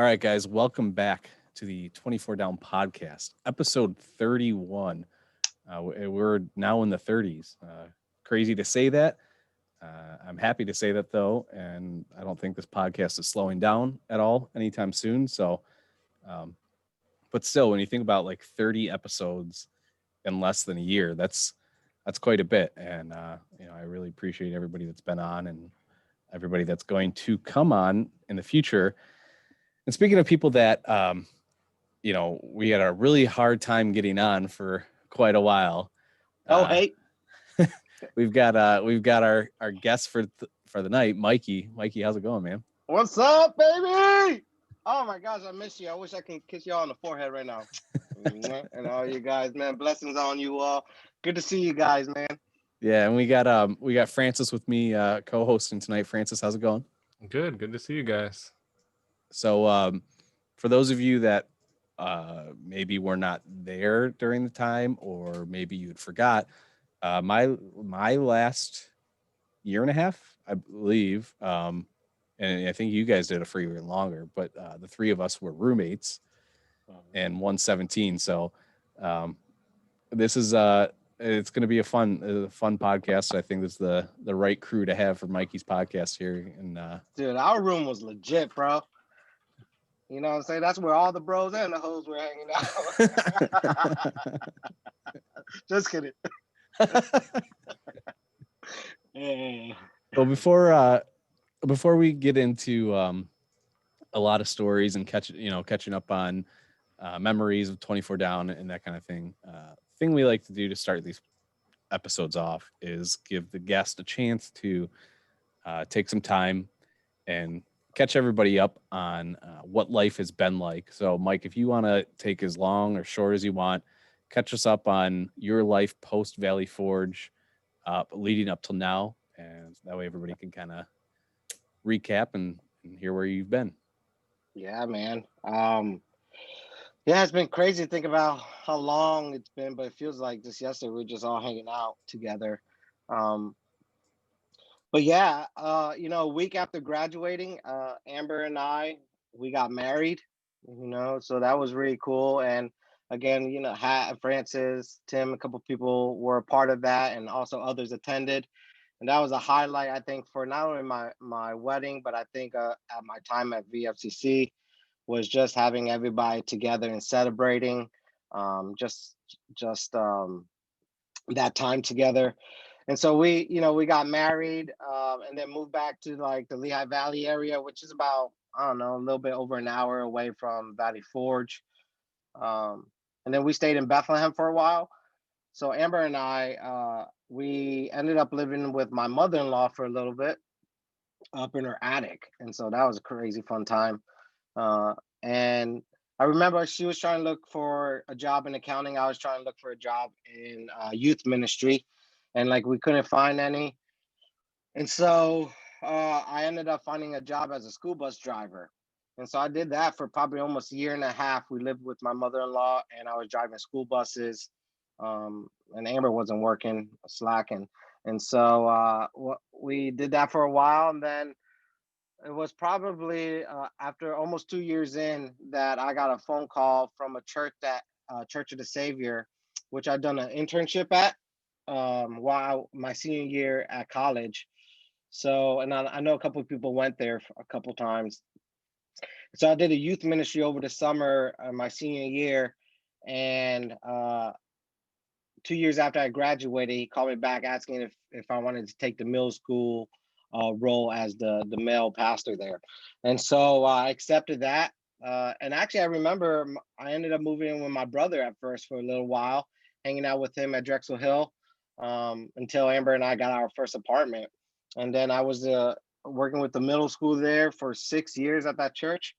All right, guys, welcome back to the 24 Down podcast, episode 31. We're now in the 30s. Crazy to say that. I'm happy to say that, though, and I don't think this podcast is slowing down at all anytime soon. Um, but still, when you think about like 30 episodes in less than a year, that's quite a bit. And I really appreciate everybody that's been on and everybody that's going to come on in the future. And speaking of people that we had a really hard time getting on for quite a while. Oh, Uh, hey. we've got our guest for the night, Mikey. Mikey, how's it going, man? What's up, baby? Oh my gosh, I miss you. I wish I could kiss you all on the forehead right now. And all you guys, man. Blessings on you all. Good to see you guys, man. Yeah, and we got Francis with me co-hosting tonight. Francis, how's it going? Good to see you guys. So for those of you that maybe were not there during the time, or maybe you'd forgot, my last year and a half, I believe, and I think you guys did it for even longer, but the three of us were roommates and 117. So this is it's going to be a fun podcast. I think this is the right crew to have for Mikey's podcast here. And Dude, our room was legit, bro. You know what I'm saying? That's where all the bros and the hoes were hanging out. Just kidding. Yeah. Well, before we get into a lot of stories and catching up on memories of 24 Down and that kind of thing, thing we like to do to start these episodes off is give the guest a chance to take some time and catch everybody up on what life has been like. So, Mike, if you want to take as long or short as you want, catch us up on your life post Valley Forge, leading up till now, and that way everybody can kind of recap and hear where you've been. Yeah, man. Yeah, it's been crazy to think about how long it's been, but it feels like just yesterday we were just all hanging out together. Um, but yeah, a week after graduating, Amber and we got married, so that was really cool. And again, Francis, Tim, a couple people were a part of that, and also others attended. And that was a highlight, I think, for not only my wedding, but I think at my time at VFCC was just having everybody together and celebrating, just that time together. And so we got married, and then moved back to like the Lehigh Valley area, which is about, I don't know, a little bit over an hour away from Valley Forge. And then we stayed in Bethlehem for a while. So Amber and we ended up living with my mother-in-law for a little bit up in her attic. And so that was a crazy fun time. And I remember she was trying to look for a job in accounting. I was trying to look for a job in youth ministry, and like we couldn't find any. And so I ended up finding a job as a school bus driver. And so I did that for probably almost a year and a half. We lived with my mother-in-law, and I was driving school buses. And Amber wasn't working, slacking. And so we did that for a while, and then it was probably after almost 2 years in that I got a phone call from a church Church of the Savior, which I'd done an internship at while my senior year at college. So, and I know a couple of people went there a couple times. So I did a youth ministry over the summer, my senior year, and 2 years after I graduated, he called me back asking if I wanted to take the middle school role as the male pastor there. And so I accepted that. And actually, I remember I ended up moving in with my brother at first for a little while, hanging out with him at Drexel Hill until Amber and I got our first apartment. And then I was working with the middle school there for 6 years at that church.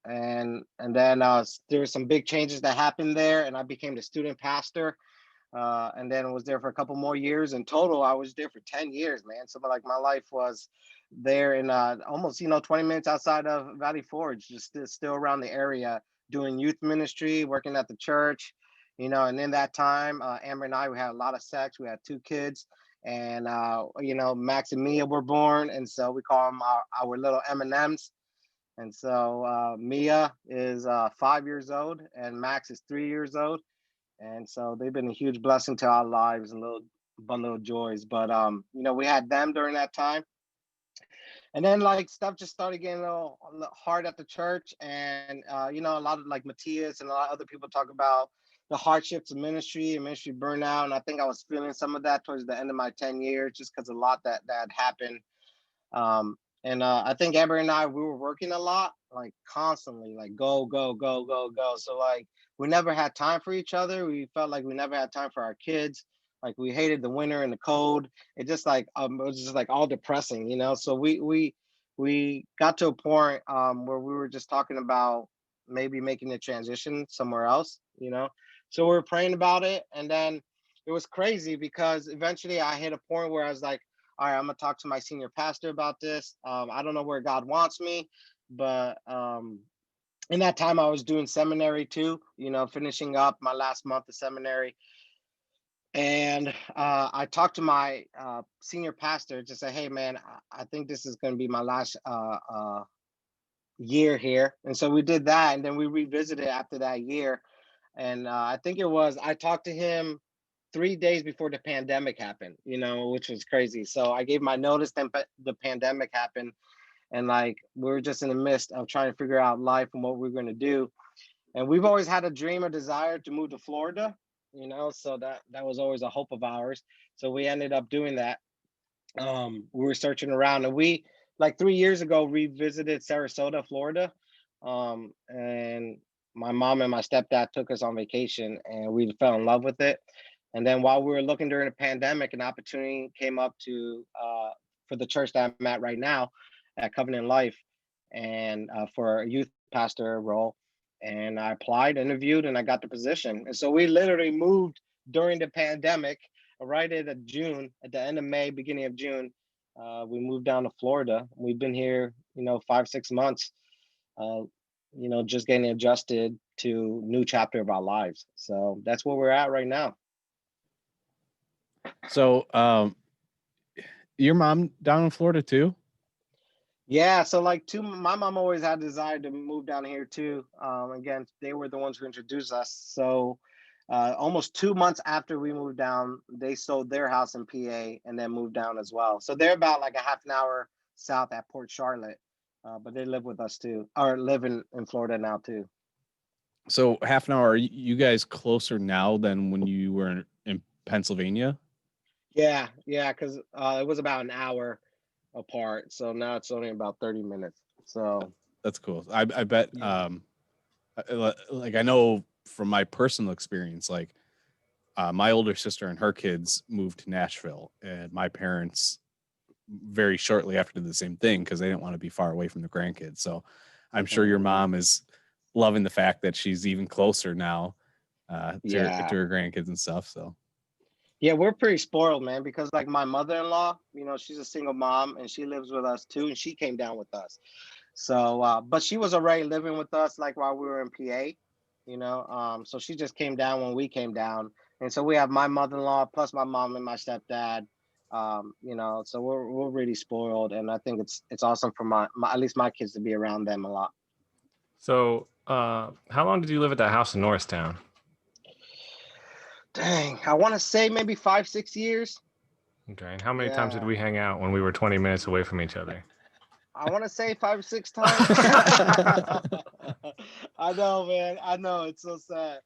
And then there were some big changes that happened there, and I became the student pastor. And then was there for a couple more years. In total, I was there for 10 years, man. So like my life was there in almost 20 minutes outside of Valley Forge, just still around the area, doing youth ministry, working at the church, and in that time, Amber and we had a lot of sex. We had 2 kids, and Max and Mia were born, and so we call them our little M&Ms. And so Mia is 5 years old, and Max is 3 years old. And so they've been a huge blessing to our lives and little bundle of joys. But we had them during that time, and then like stuff just started getting a little hard at the church, and a lot of like Matthias and a lot of other people talk about the hardships of ministry and ministry burnout, and I think I was feeling some of that towards the end of my 10 years, just because a lot that happened. And I think Amber and I, we were working a lot, like constantly, like go, go, go, go, go. So like we never had time for each other. We felt like we never had time for our kids. Like we hated the winter and the cold. It was just like all depressing. So we got to a point where we were just talking about maybe making the transition somewhere else. So we were praying about it, and then it was crazy because eventually I hit a point where I was like, all right, I'm gonna talk to my senior pastor about this. I don't know where God wants me, but in that time I was doing seminary too, finishing up my last month of seminary. And I talked to my senior pastor to say, hey man, I think this is gonna be my last year here. And so we did that, and then we revisited after that year. And I think I talked to him 3 days before the pandemic happened, which was crazy. So I gave my notice, then the pandemic happened, and like we were just in the midst of trying to figure out life and what we were going to do. And we've always had a dream or desire to move to Florida. So that was always a hope of ours. So we ended up doing that. We were searching around, and we like 3 years ago revisited Sarasota, Florida. And my mom and my stepdad took us on vacation, and we fell in love with it. And then while we were looking during the pandemic, an opportunity came up for the church that I'm at right now, at Covenant Life, and for a youth pastor role. And I applied, interviewed, and I got the position. And so we literally moved during the pandemic, right at the end of May, beginning of June. We moved down to Florida. We've been here, 5, 6 months. Just getting adjusted to new chapter of our lives. So that's where we're at right now. So, your mom down in Florida too? Yeah, so like my mom always had a desire to move down here too. Again, they were the ones who introduced us. So almost 2 months after we moved down, they sold their house in PA and then moved down as well. So they're about like a half an hour south at Port Charlotte, but they live with us too, or live in Florida now too. So half an hour, are you guys closer now than when you were in Pennsylvania? Yeah, because it was about an hour apart. So now it's only about 30 minutes. So that's cool. I bet. Yeah. Like I know from my personal experience, like my older sister and her kids moved to Nashville, and my parents very shortly after did the same thing because they didn't want to be far away from the grandkids. So I'm sure your mom is loving the fact that she's even closer now to her grandkids and stuff. So yeah, we're pretty spoiled, man, because like my mother-in-law, she's a single mom and she lives with us too, and she came down with us. So but she was already living with us like while we were in PA. So she just came down when we came down. And so we have my mother-in-law plus my mom and my stepdad. So we're really spoiled, and I think it's awesome for my at least my kids to be around them a lot. So, how long did you live at that house in Norristown? Dang, I want to say maybe 5, 6 years. Okay, and how many times did we hang out when we were 20 minutes away from each other? I want to say 5 or 6 times. I know, man. I know. It's so sad.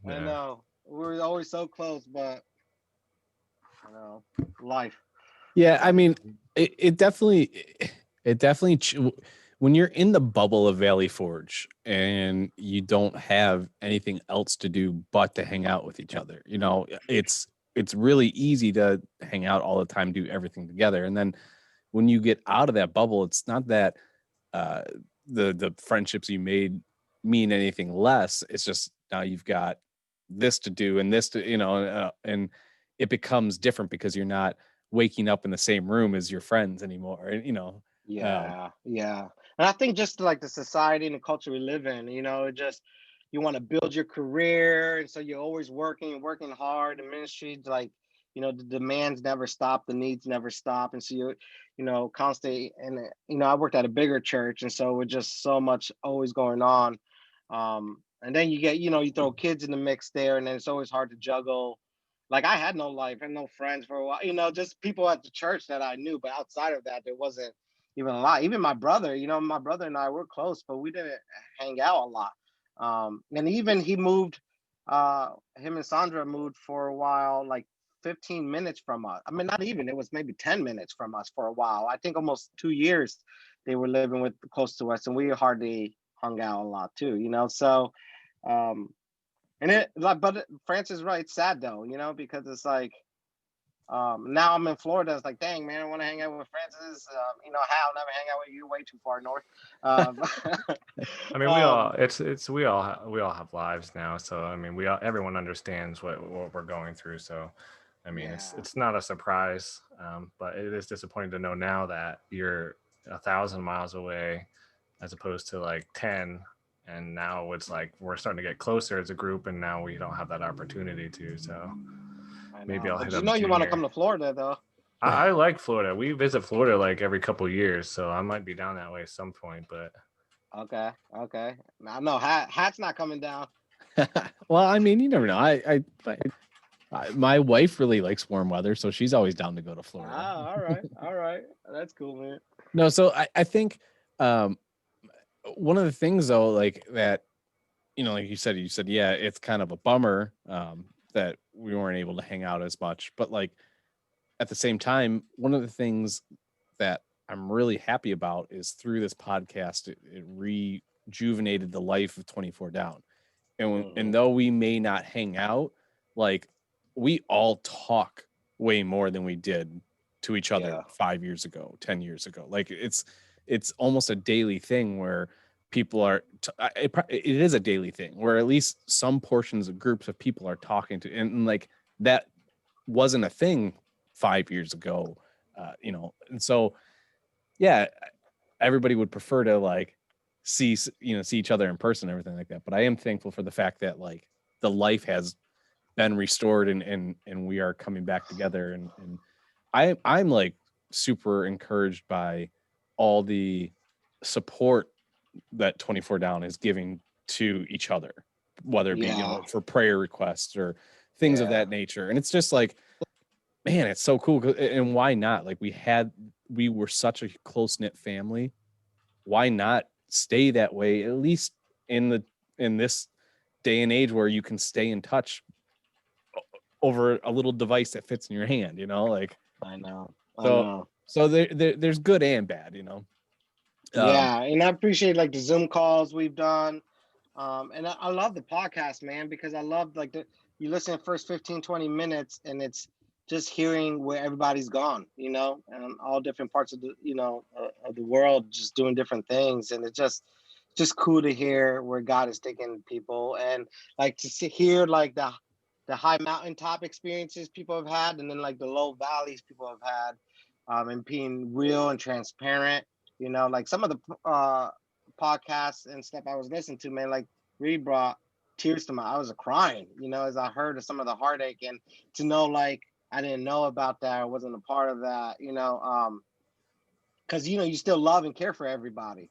Yeah. I know. We're always so close, but life. Yeah, I mean, it definitely when you're in the bubble of Valley Forge and you don't have anything else to do but to hang out with each other, it's really easy to hang out all the time, do everything together. And then when you get out of that bubble, it's not that the friendships you made mean anything less. It's just now you've got this to do and this to, and it becomes different because you're not waking up in the same room as your friends anymore. And, Yeah. And I think just like the society and the culture we live in, you want to build your career. And so you're always working hard in ministry. Like the demands never stop, the needs never stop. And so constantly, and I worked at a bigger church, and so with just so much always going on. And then you get, you throw kids in the mix there, and then it's always hard to juggle. Like I had no life and no friends for a while, just people at the church that I knew, but outside of that, there wasn't even a lot. Even my brother and I were close, but we didn't hang out a lot. And even he moved, him and Sandra moved for a while, like 15 minutes from us. I mean, not even, it was maybe 10 minutes from us for a while. I think almost 2 years they were living with close to us, and we hardly hung out a lot too, So, um, and but Francis is right, it's sad though, because it's like, now I'm in Florida. It's like, dang man, I want to hang out with Francis. I'll never hang out with you, way too far north. I mean, we all we all have lives now, so I mean, everyone understands what we're going through. So, I mean, it's not a surprise, but it is disappointing to know now that you're 1,000 miles away, as opposed to like 10. And now it's like we're starting to get closer as a group, and now we don't have that opportunity to. So maybe I'll hit up. You want to come to Florida though. I like Florida. We visit Florida like every couple of years, so I might be down that way at some point. But okay. No, Hat's not coming down. Well, I mean, you never know. My wife really likes warm weather, so she's always down to go to Florida. All right. That's cool, man. No, so I think one of the things though, like that, like you said, yeah, it's kind of a bummer that we weren't able to hang out as much, but like at the same time, one of the things that I'm really happy about is through this podcast, it rejuvenated the life of 24 Down. And though we may not hang out, like we all talk way more than we did to each other 5 years ago, 10 years ago. Like it's almost a daily thing where people are, it is a daily thing where at least some portions of groups of people are talking to, and like that wasn't a thing 5 years ago, and so, yeah, everybody would prefer to like see each other in person and everything like that. But I am thankful for the fact that like the life has been restored and we are coming back together. And I'm like super encouraged by all the support that 24 Down is giving to each other, whether it be for prayer requests or things of that nature. And it's just like, man, it's so cool. And why not? Like we were such a close-knit family. Why not stay that way, at least in this day and age where you can stay in touch over a little device that fits in your hand, like I know. So there's good and bad, Yeah, and I appreciate like the Zoom calls we've done. And I love the podcast, man, because I love like you listen to the first 15, 20 minutes and it's just hearing where everybody's gone, and all different parts of the, of the world, just doing different things. And it's just cool to hear where God is taking people, and like to hear like the high mountaintop experiences people have had, and then like the low valleys people have had, and being real and transparent. Like some of the podcasts and stuff I was listening to, man, like really brought tears to I was crying, as I heard of some of the heartache, and to know like I didn't know about that, I wasn't a part of that, because you still love and care for everybody.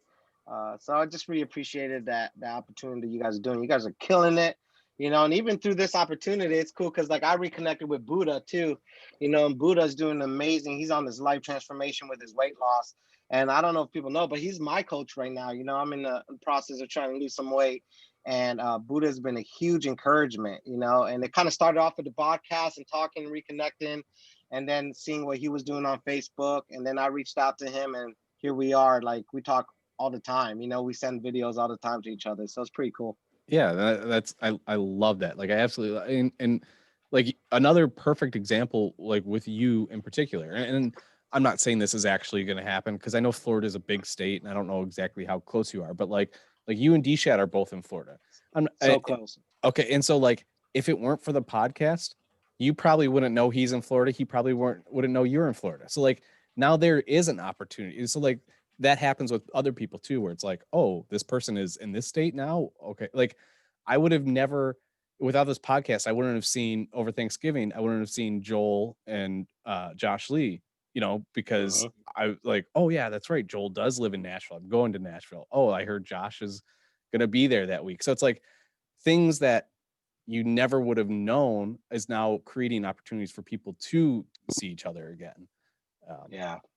So I just really appreciated the opportunity you guys are doing. You guys are killing it, and even through this opportunity, it's cool because like I reconnected with Buddha too, and Buddha's doing amazing. He's on this life transformation with his weight loss. And I don't know if people know, but he's my coach right now. I'm in the process of trying to lose some weight. And Buddha has been a huge encouragement, and it kind of started off with the podcast and talking, reconnecting, and then seeing what he was doing on Facebook. And then I reached out to him, and here we are. Like we talk all the time, we send videos all the time to each other. So it's pretty cool. Yeah, I love that. Like I absolutely, and like another perfect example, like with you in particular, and I'm not saying this is actually going to happen because I know Florida is a big state and I don't know exactly how close you are, but like you and D-Shat are both in Florida. Close. Okay. And so like, if it weren't for the podcast, you probably wouldn't know he's in Florida. He probably wouldn't know you're in Florida. So like now there is an opportunity. So like that happens with other people too, where it's like, oh, this person is in this state now. Okay. Like I would have never, without this podcast, I wouldn't have seen over Thanksgiving. I wouldn't have seen Joel and Josh Lee. Because I like, oh yeah, that's right. Joel does live in Nashville. I'm going to Nashville. Oh, I heard Josh is gonna be there that week. So it's like things that you never would have known is now creating opportunities for people to see each other again.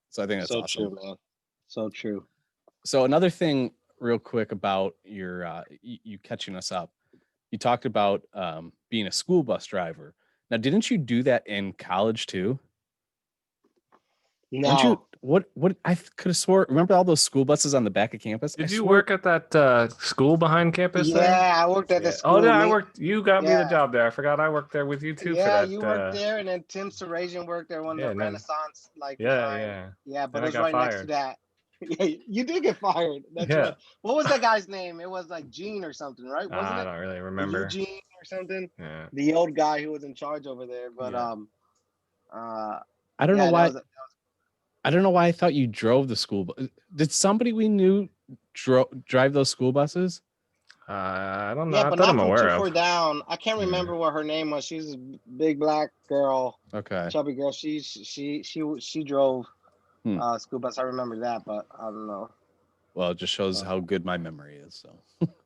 So I think that's so awesome. true, man. So true. So another thing, real quick, about your you catching us up. You talked about being a school bus driver. Now, didn't you do that in college too? No. Weren't you, what I could have swore. Remember all those school buses on the back of campus? Did you work at that school behind campus? Yeah, I worked at the school. Oh, yeah, I worked. You got me the job there. I forgot I worked there with you too. Yeah, for that, you worked there, and then Tim Sarajian worked there when the Renaissance, like yeah, but it was right next to that. Yeah, you did get fired. That's right. What was that guy's name? It was like Gene or something, right? Wasn't it? I don't really remember. Eugene or something. Yeah. The old guy who was in charge over there, but I don't know why. I don't know why I thought you drove the school bus. Did somebody we knew drive those school buses? I don't know. Yeah, I but thought not I'm from aware 2-4 of. down. I can't remember what her name was. She's a big black girl. Okay. Chubby girl. She drove school bus. I remember that, but I don't know. Well, it just shows how good my memory is. So.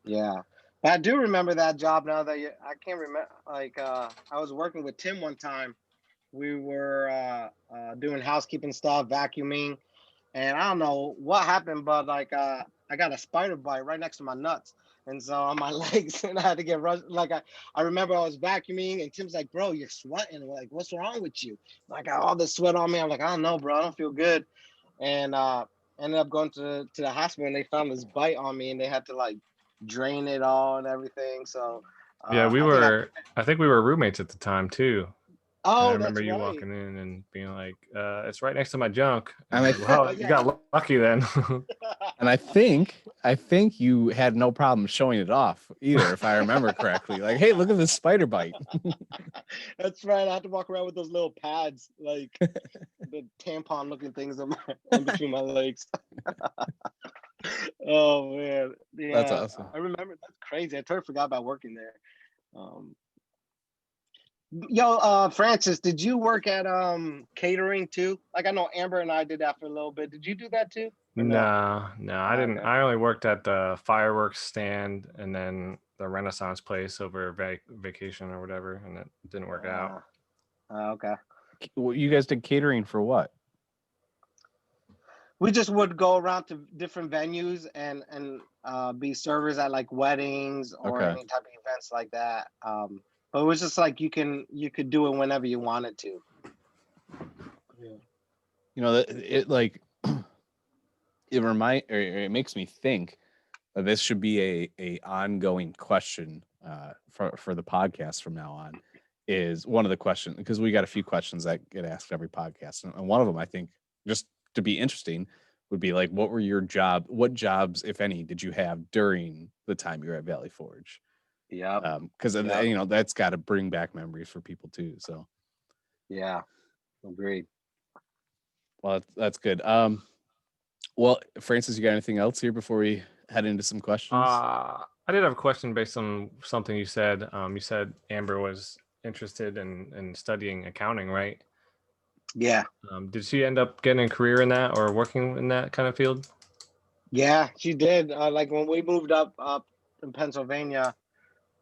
Yeah, but I do remember that job now that I can't remember. Like I was working with Tim one time. We were doing housekeeping stuff, vacuuming, and I don't know what happened, but like I got a spider bite right next to my nuts, and so on my legs, and I had to get rushed. Like I remember I was vacuuming, and Tim's like, "Bro, you're sweating. Like, what's wrong with you?" I got all this sweat on me. I'm like, "I don't know, bro. I don't feel good," and ended up going to the hospital, and they found this bite on me, and they had to like drain it all and everything. So yeah, I think we were roommates at the time too. Oh, I remember you walking in and being like, "It's right next to my junk." And like, well, you got lucky then. And I think you had no problem showing it off either, if I remember correctly. Like, hey, look at this spider bite. That's right. I had to walk around with those little pads, like the tampon-looking things in between my legs. Oh man, yeah, that's awesome. I remember. That's crazy. I totally forgot about working there. Yo, Francis, did you work at catering too? Like I know Amber and I did that for a little bit. Did you do that too? No, I didn't. I only worked at the fireworks stand and then the Renaissance place over vacation or whatever, and it didn't work out. Okay. Well, you guys did catering for what? We just would go around to different venues and be servers at like weddings or any type of events like that. But it was just like you could do it whenever you wanted to. Yeah. It makes me think that this should be a ongoing question for the podcast from now on. Is one of the questions, because we got a few questions that get asked every podcast, and one of them, I think, just to be interesting, would be like, what jobs, if any, did you have during the time you were at Valley Forge? Yeah. Because that's got to bring back memories for people too. So. Yeah. Agreed. Well, that's good. Well, Francis, you got anything else here before we head into some questions? I did have a question based on something you said. You said Amber was interested in studying accounting, right? Yeah. Did she end up getting a career in that or working in that kind of field? Yeah, she did. Like when we moved up in Pennsylvania,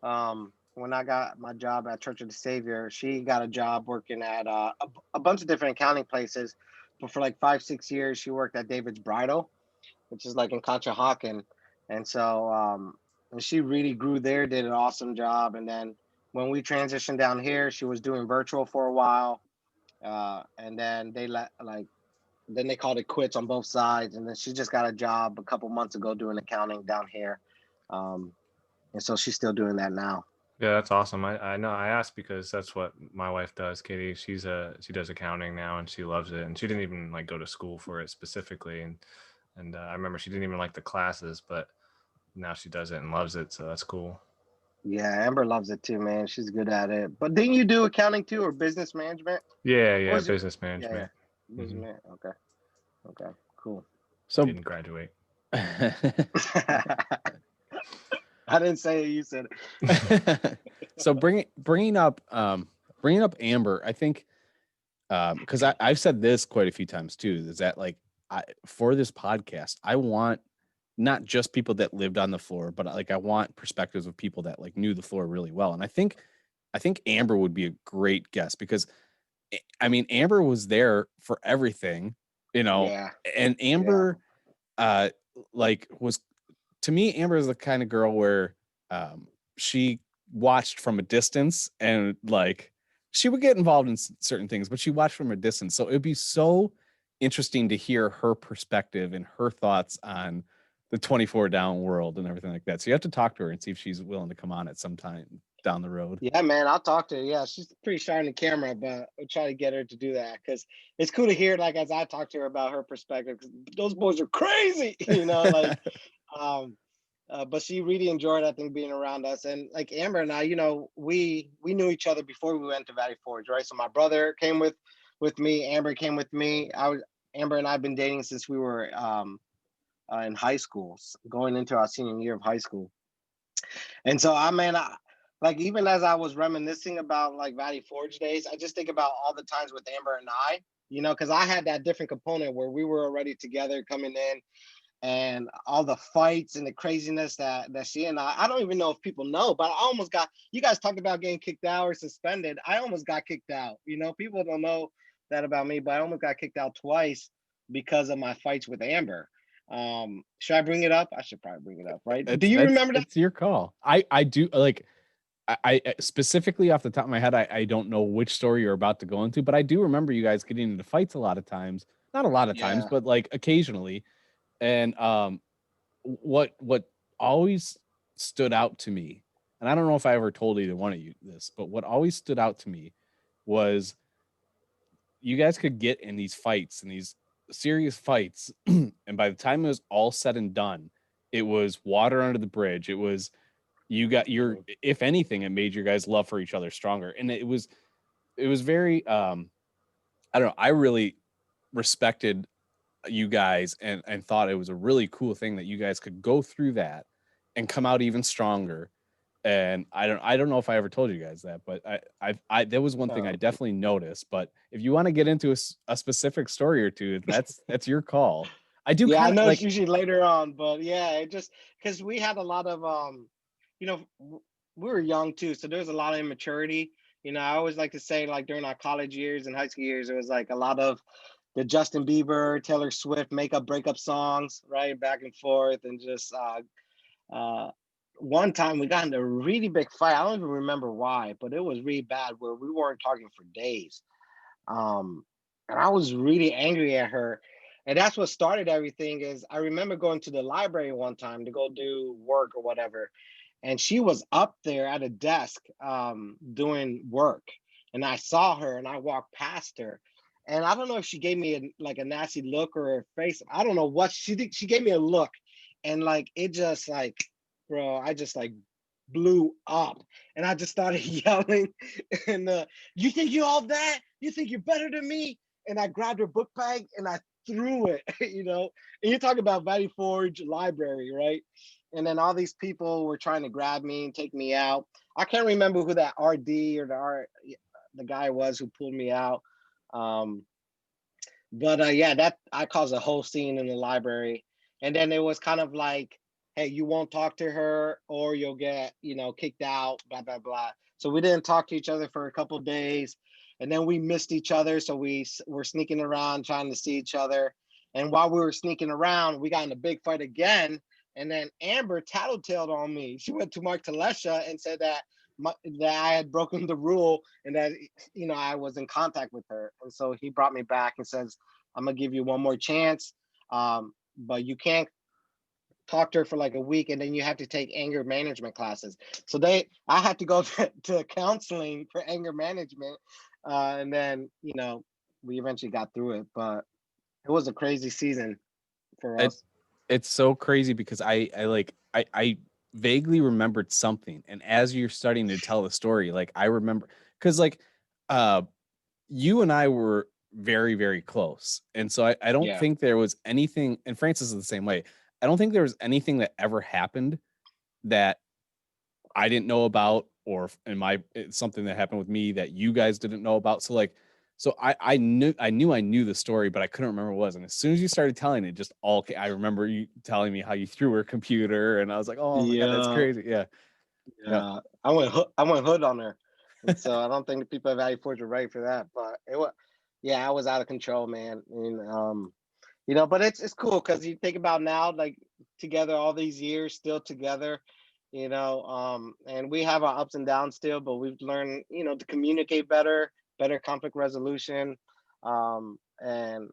when I got my job at Church of the Savior, she got a job working at a bunch of different accounting places. But for like 5-6 years, she worked at David's Bridal, which is like in Conshohocken. And so and she really grew there, did an awesome job. And then when we transitioned down here, she was doing virtual for a while. And then then they called it quits on both sides. And then she just got a job a couple months ago doing accounting down here. And so she's still doing that now. Yeah, that's awesome. I know. I asked because that's what my wife does, Katie. She does accounting now and she loves it. And she didn't even like go to school for it specifically. And I remember she didn't even like the classes, but now she does it and loves it. So that's cool. Yeah, Amber loves it too, man. She's good at it. But didn't you do accounting too, or business management? Yeah, business management. Yeah. Business Okay, cool. So didn't graduate. I didn't say it. You said it. So bringing up Amber, I think, because I've said this quite a few times too, is that like for this podcast, I want not just people that lived on the floor, but like I want perspectives of people that like knew the floor really well. And I think Amber would be a great guest because I mean Amber was there for everything, you know, Yeah. and Amber like was, to me, Amber is the kind of girl where she watched from a distance and like she would get involved in certain things, but she watched from a distance. So it'd be so interesting to hear her perspective and her thoughts on the 24 down world and everything like that. So you have to talk to her and see if she's willing to come on at some time down the road. Yeah, man, I'll talk to her. Yeah, she's pretty shy on the camera, but I'll try to get her to do that because it's cool to hear, like, as I talk to her about her perspective, because those boys are crazy, like, um, but she really enjoyed, I think, being around us. And like Amber and I, we knew each other before we went to Valley Forge, right? So my brother came with me, Amber came with me. Amber and I've been dating since we were in high school, going into our senior year of high school. And so like even as I was reminiscing about like Valley Forge days, I just think about all the times with Amber and I, because I had that different component where we were already together coming in, and all the fights and the craziness that she and I don't even know if people know, but I almost got, you guys talked about getting kicked out or suspended. I almost got kicked out. People don't know that about me, but I almost got kicked out twice because of my fights with Amber. Should I bring it up? I should probably bring it up, right? Do you remember that? It's your call. I do like I specifically off the top of my head, I don't know which story you're about to go into, but I do remember you guys getting into fights a lot of times. Not a lot of times, Yeah. but like occasionally. And what always stood out to me, and I don't know if I ever told either one of you this, but what always stood out to me was you guys could get in these fights and these serious fights, and by the time it was all said and done, it was water under the bridge. It was you got your, if anything, it made your guys' love for each other stronger. And it was very I don't know, I really respected you guys and thought it was a really cool thing that you guys could go through that and come out even stronger. And I don't know if I ever told you guys that, but I there was one thing I definitely noticed. But if you want to get into a specific story or two, that's your call. I do. Yeah, I know like, it's usually later on, but yeah, it just because we had a lot of we were young too, so there's a lot of immaturity. I always like to say, like during our college years and high school years, it was like a lot of the Justin Bieber, Taylor Swift makeup breakup songs, right, back and forth, and just one time we got into a really big fight. I don't even remember why, but it was really bad where we weren't talking for days. And I was really angry at her. And that's what started everything. Is I remember going to the library one time to go do work or whatever, and she was up there at a desk doing work, and I saw her and I walked past her, and I don't know if she gave me like a nasty look or her face. I don't know what she did. She gave me a look, and like it just like, bro, I just like blew up, and I just started yelling, and you think you all that? You think you're better than me? And I grabbed her book bag and I threw it, And you're talking about Valley Forge Library, right? And then all these people were trying to grab me and take me out. I can't remember who that RD or the guy was who pulled me out. But yeah, that I caused a whole scene in the library. And then it was kind of like, hey, you won't talk to her or you'll get, kicked out, blah, blah, blah. So we didn't talk to each other for a couple of days. And then we missed each other. So we were sneaking around trying to see each other. And while we were sneaking around, we got in a big fight again. And then Amber tattletaled on me. She went to Mark Talesha and said that I had broken the rule and that, I was in contact with her. And so he brought me back and says, I'm going to give you one more chance. But you can't talk to her for like a week, and then you have to take anger management classes. So I had to go to counseling for anger management. And then, we eventually got through it, but it was a crazy season for us. It's so crazy because I vaguely remembered something. And as you're starting to tell the story, like I remember, cause like, you and I were very, very close. And so I don't think there was anything, and Francis is the same way. I don't think there was anything that ever happened that I didn't know about, or it's something that happened with me that you guys didn't know about. So like, I knew the story, but I couldn't remember what it was. And as soon as you started telling it, just I remember you telling me how you threw her computer, and I was like, oh my God, that's crazy. Yeah. Yeah. I went hood on her. And so I don't think the people at Valley Forge are ready for that. But I was out of control, man. And but it's cool because you think about now, like together all these years, still together, and we have our ups and downs still, but we've learned, to communicate better conflict resolution. And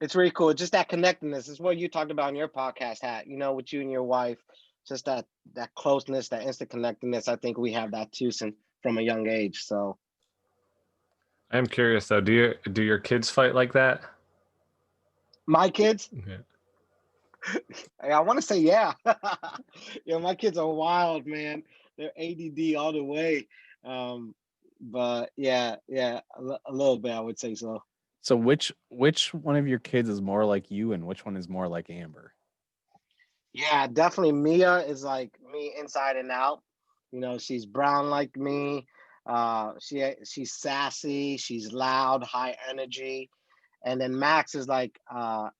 it's really cool. Just that connectedness is what you talked about in your podcast, Hat, with you and your wife, just that closeness, that instant connectedness. I think we have that too from a young age. So I'm curious though, do your kids fight like that? my kids? Yeah. I want to say, yeah. My kids are wild, man. They're ADD all the way. But yeah, a little bit, I would say so. So which one of your kids is more like you, and which one is more like Amber? Yeah, definitely Mia is like me inside and out. She's brown like me. She's sassy, she's loud, high energy. And then Max is like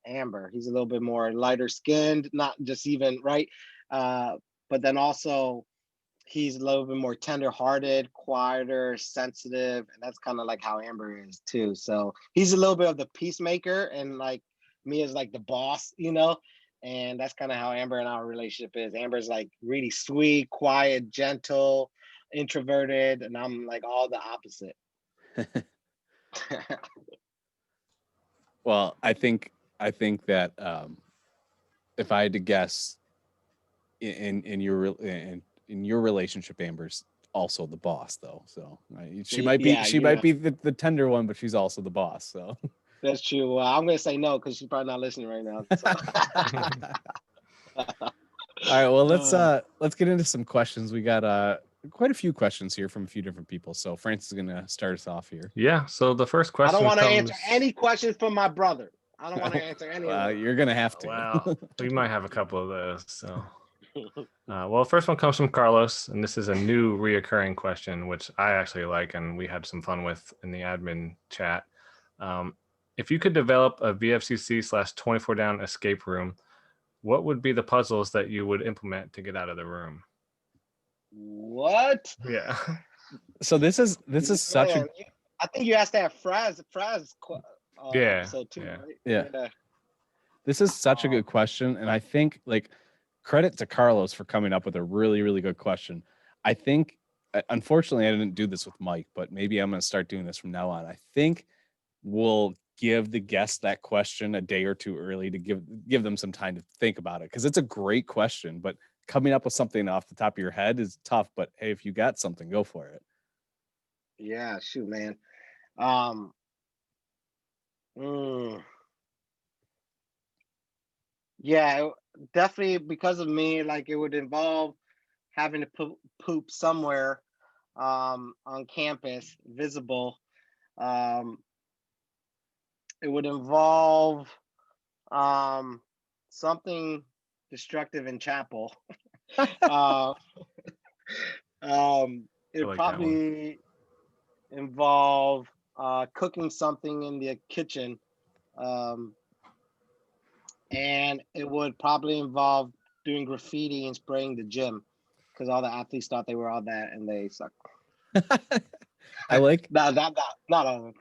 Amber. He's a little bit more lighter skinned, not just even right. But then also he's a little bit more tender hearted, quieter, sensitive. And that's kind of like how Amber is too. So he's a little bit of the peacemaker, and like me is like the boss, and that's kind of how Amber and our relationship is. Amber's like really sweet, quiet, gentle, introverted, and I'm like all the opposite. Well, I think that if I had to guess, in your relationship, Amber's also the boss, though. So she might be the tender one, but she's also the boss. So that's true. Well, I'm gonna say no because she's probably not listening right now. So. All right. Well, let's get into some questions. We got quite a few questions here from a few different people. So Francis is gonna start us off here. Yeah. So the first question. I don't want to answer any questions from my brother. I don't want to answer any. You're gonna have to. Well, we might have a couple of those. So, well, first one comes from Carlos, and this is a new reoccurring question, which I actually like, and we had some fun with in the admin chat. If you could develop a VFCC/24 down escape room, what would be the puzzles that you would implement to get out of the room? What? Yeah. So this is such a. I think you asked that Fraz episode too, yeah. Right? Yeah. This is such a good question, and I think like credit to Carlos for coming up with a really, really good question. I think, unfortunately, I didn't do this with Mike, but maybe I'm going to start doing this from now on. I think we'll give the guest that question a day or two early to give them some time to think about it, because it's a great question, but coming up with something off the top of your head is tough. But hey, if you got something, go for it. Yeah, shoot, man. Yeah, definitely because of me, like it would involve having to poop somewhere on campus, visible. It would involve something destructive in chapel. It would probably involve cooking something in the kitchen. And it would probably involve doing graffiti and spraying the gym, because all the athletes thought they were all that and they suck. I like not all of them.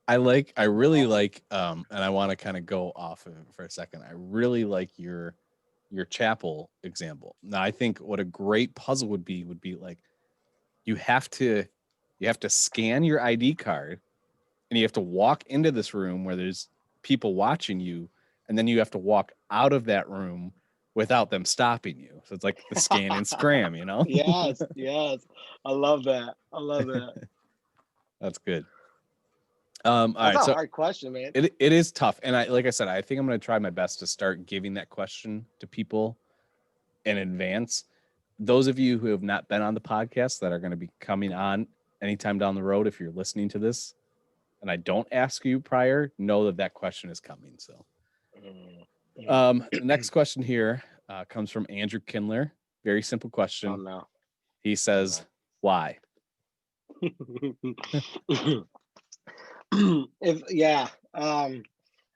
I really like, and I want to kind of go off of it for a second. I really like your chapel example. Now, I think what a great puzzle would be like, you have to scan your ID card, and you have to walk into this room where there's people watching you, and then you have to walk out of that room without them stopping you. So it's like the scan and scram, Yes. I love that. That's good. All right, that's a hard question, man. It is tough, and like I said, I think I'm going to try my best to start giving that question to people in advance. Those of you who have not been on the podcast that are going to be coming on anytime down the road, if you're listening to this, and I don't ask you prior, know that question is coming. So, the next question here comes from Andrew Kindler. Very simple question. Oh no. He says, "Why?"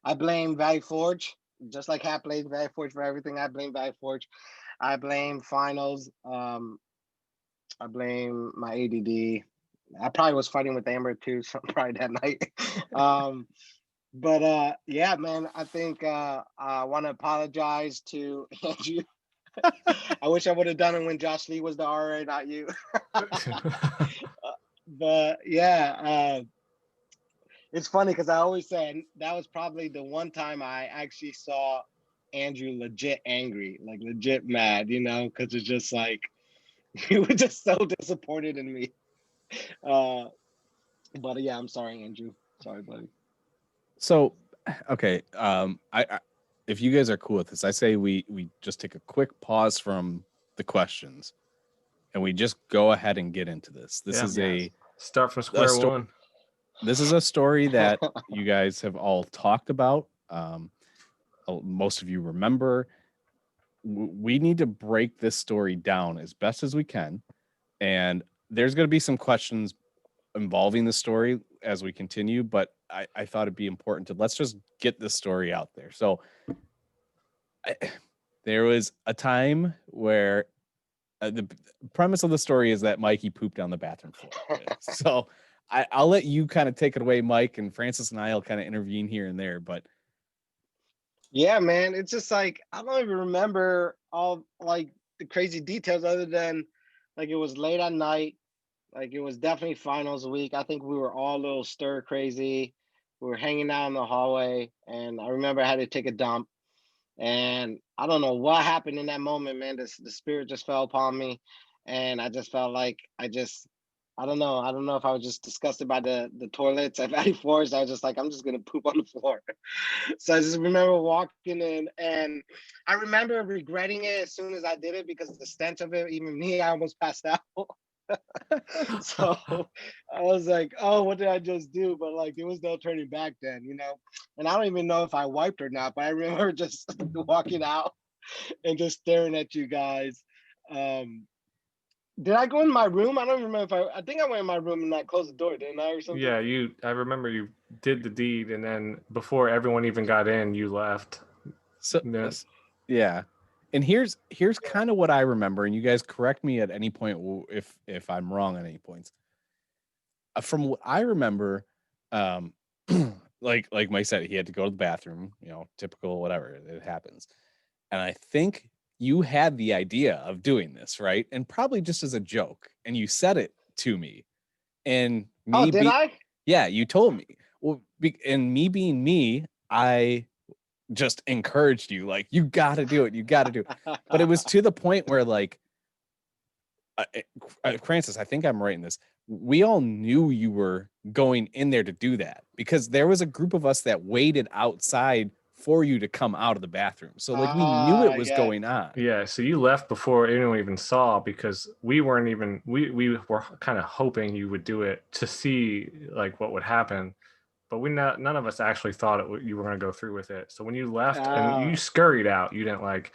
I blame Valley Forge, just like Hat blamed Valley Forge for everything. I blame Valley Forge. I blame finals. I blame my ADD. I probably was fighting with Amber too, so probably that night. But yeah, man, I think I want to apologize to Andrew. I wish I would have done it when Josh Lee was the RA, not you. But yeah, it's funny because I always said that was probably the one time I actually saw Andrew legit angry, like legit mad, because it's just like he was just so disappointed in me. But yeah, I'm sorry, Andrew. Sorry, buddy. So, okay, I if you guys are cool with this, I say we just take a quick pause from the questions, and we just go ahead and get into this. This is a start from square one. This is a story that you guys have all talked about. Most of you remember. We need to break this story down as best as we can, and there's going to be some questions involving the story as we continue, but I thought it'd be important to let's just get this story out there. So there was a time where the premise of the story is that Mikey pooped on the bathroom floor. So I'll let you kind of take it away, Mike, and Francis and I'll kind of intervene here and there. But yeah, man, it's just like I don't even remember all like the crazy details other than like it was late at night. Like it was definitely finals week. I think we were all a little stir crazy. We were hanging out in the hallway, and I remember I had to take a dump. And I don't know what happened in that moment, man. The spirit just fell upon me, and I just felt like I don't know. I don't know if I was just disgusted by the toilets at Valley Forge. I was just like, I'm just gonna poop on the floor. So I just remember walking in, and I remember regretting it as soon as I did it because the stench of it. Even me, I almost passed out. So I was like, oh, what did I just do? But like, there was no turning back then, and I don't even know if I wiped or not, but I remember just walking out and just staring at you guys. Did I go in my room? I don't remember if I think I went in my room and I closed the door, didn't I, or something? Yeah, I remember you did the deed, and then before everyone even got in, you left. So yeah. And here's kind of what I remember, and you guys correct me at any point if I'm wrong at any points. From what I remember, like Mike said, he had to go to the bathroom, typical, whatever, it happens. And I think you had the idea of doing this, right? And probably just as a joke, and you said it to me. And me, did I? Yeah, you told me. Well, and me being me, I just encouraged you, like, you got to do it. But it was to the point where, like, Francis, I think I'm right in this. We all knew you were going in there to do that because there was a group of us that waited outside for you to come out of the bathroom. So like we knew it was going on. Yeah. So you left before anyone even saw because we weren't even, we were kind of hoping you would do it to see like what would happen. But none of us actually thought you were going to go through with it. So when you left and you scurried out, you didn't like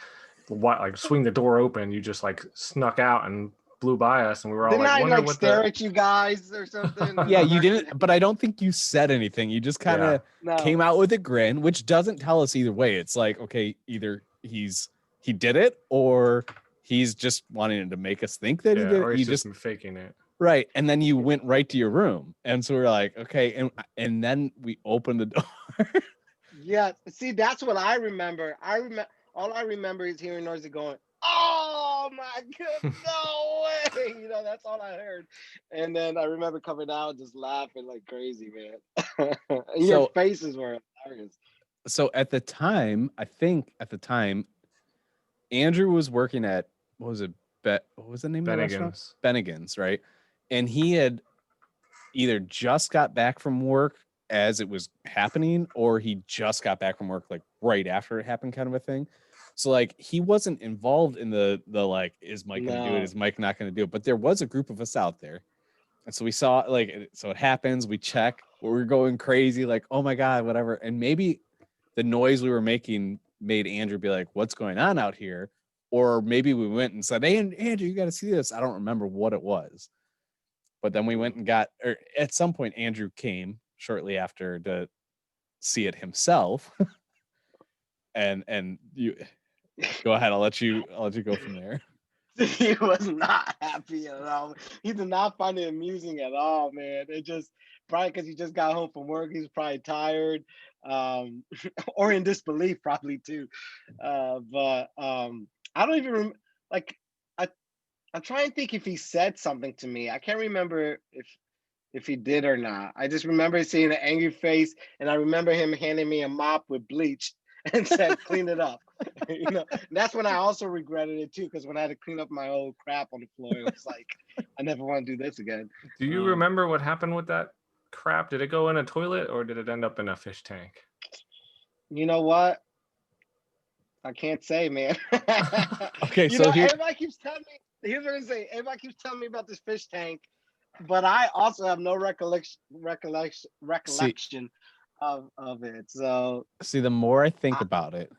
swing the door open. You just like snuck out and blew by us, and we were all didn't I stare at you guys or something? Yeah, you didn't, but I don't think you said anything. You just kind of came out with a grin, which doesn't tell us either way. It's like, okay, either he did it or he's just wanting to make us think that he did it. Or he's just faking it. Right. And then you went right to your room. And so we're like, okay. And then we opened the door. Yeah. See, that's what I remember. All I remember is hearing noises going, oh my goodness, no way. That's all I heard. And then I remember coming out just laughing like crazy, man. Your faces were hilarious. So at the time, Andrew was working at, what was the name of the restaurant? Bennigan's, right? And he had either just got back from work as it was happening, or he just got back from work like right after it happened, kind of a thing. So like he wasn't involved in the like, is Mike gonna do it? Is Mike not gonna do it? But there was a group of us out there. And so we saw so it happens, we check, we're going crazy, like, oh my God, whatever. And maybe the noise we were making made Andrew be like, what's going on out here? or maybe we went and said, "Hey, Andrew, you got to see this." I don't remember what it was, but then we went and got. Or at some point, Andrew came shortly after to see it himself, and you go ahead. I'll let you go from there. He was not happy at all. He did not find it amusing at all, man. It just probably because he just got home from work. He's probably tired, or in disbelief, probably too. But I don't even like. I'm trying to think if he said something to me. I can't remember if he did or not. I just remember seeing an angry face, and I remember him handing me a mop with bleach and said, "Clean it up." You know, and that's when I also regretted it too, because when I had to clean up my old crap on the floor, it was like, I never want to do this again. Do you remember what happened with that crap? Did it go in a toilet or did it end up in a fish tank? You know what? I can't say, man. Okay, so everybody keeps telling me. Here's what I say. Everybody keeps telling me about this fish tank, but I also have no recollection of it. So see, the more I think about it,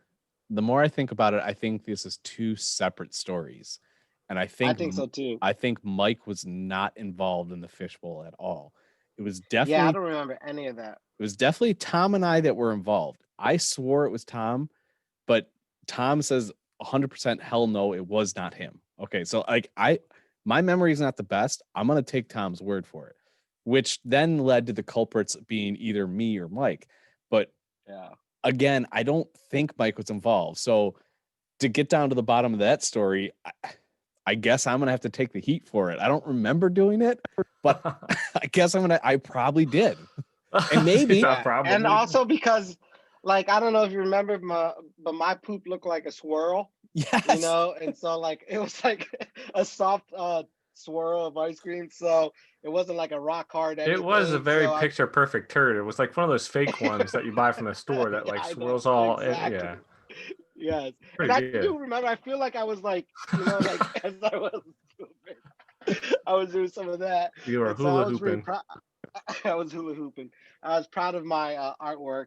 I think this is two separate stories. And I think so too. I think Mike was not involved in the fishbowl at all. It was definitely I don't remember any of that. It was definitely Tom and I that were involved. I swore it was Tom, but Tom says 100% hell no, it was not him. Okay, so like my memory is not the best. I'm gonna take Tom's word for it, which then led to the culprits being either me or Mike. But again, I don't think Mike was involved. So to get down to the bottom of that story, I guess I'm gonna have to take the heat for it. I don't remember doing it, but I guess I probably did. And maybe and also because, like, I don't know if you remember, but my poop looked like a swirl. Yes. You know, and so like it was like a soft swirl of ice cream, so it wasn't like a rock hard anything. It was a very picture perfect turd. It was like one of those fake ones that you buy from the store that like swirls all. Exactly. Yeah. Yes. And I do remember. I feel like I was like, you know, like as I was doing some of that. You were hula hooping. I was hula hooping. I was proud of my artwork,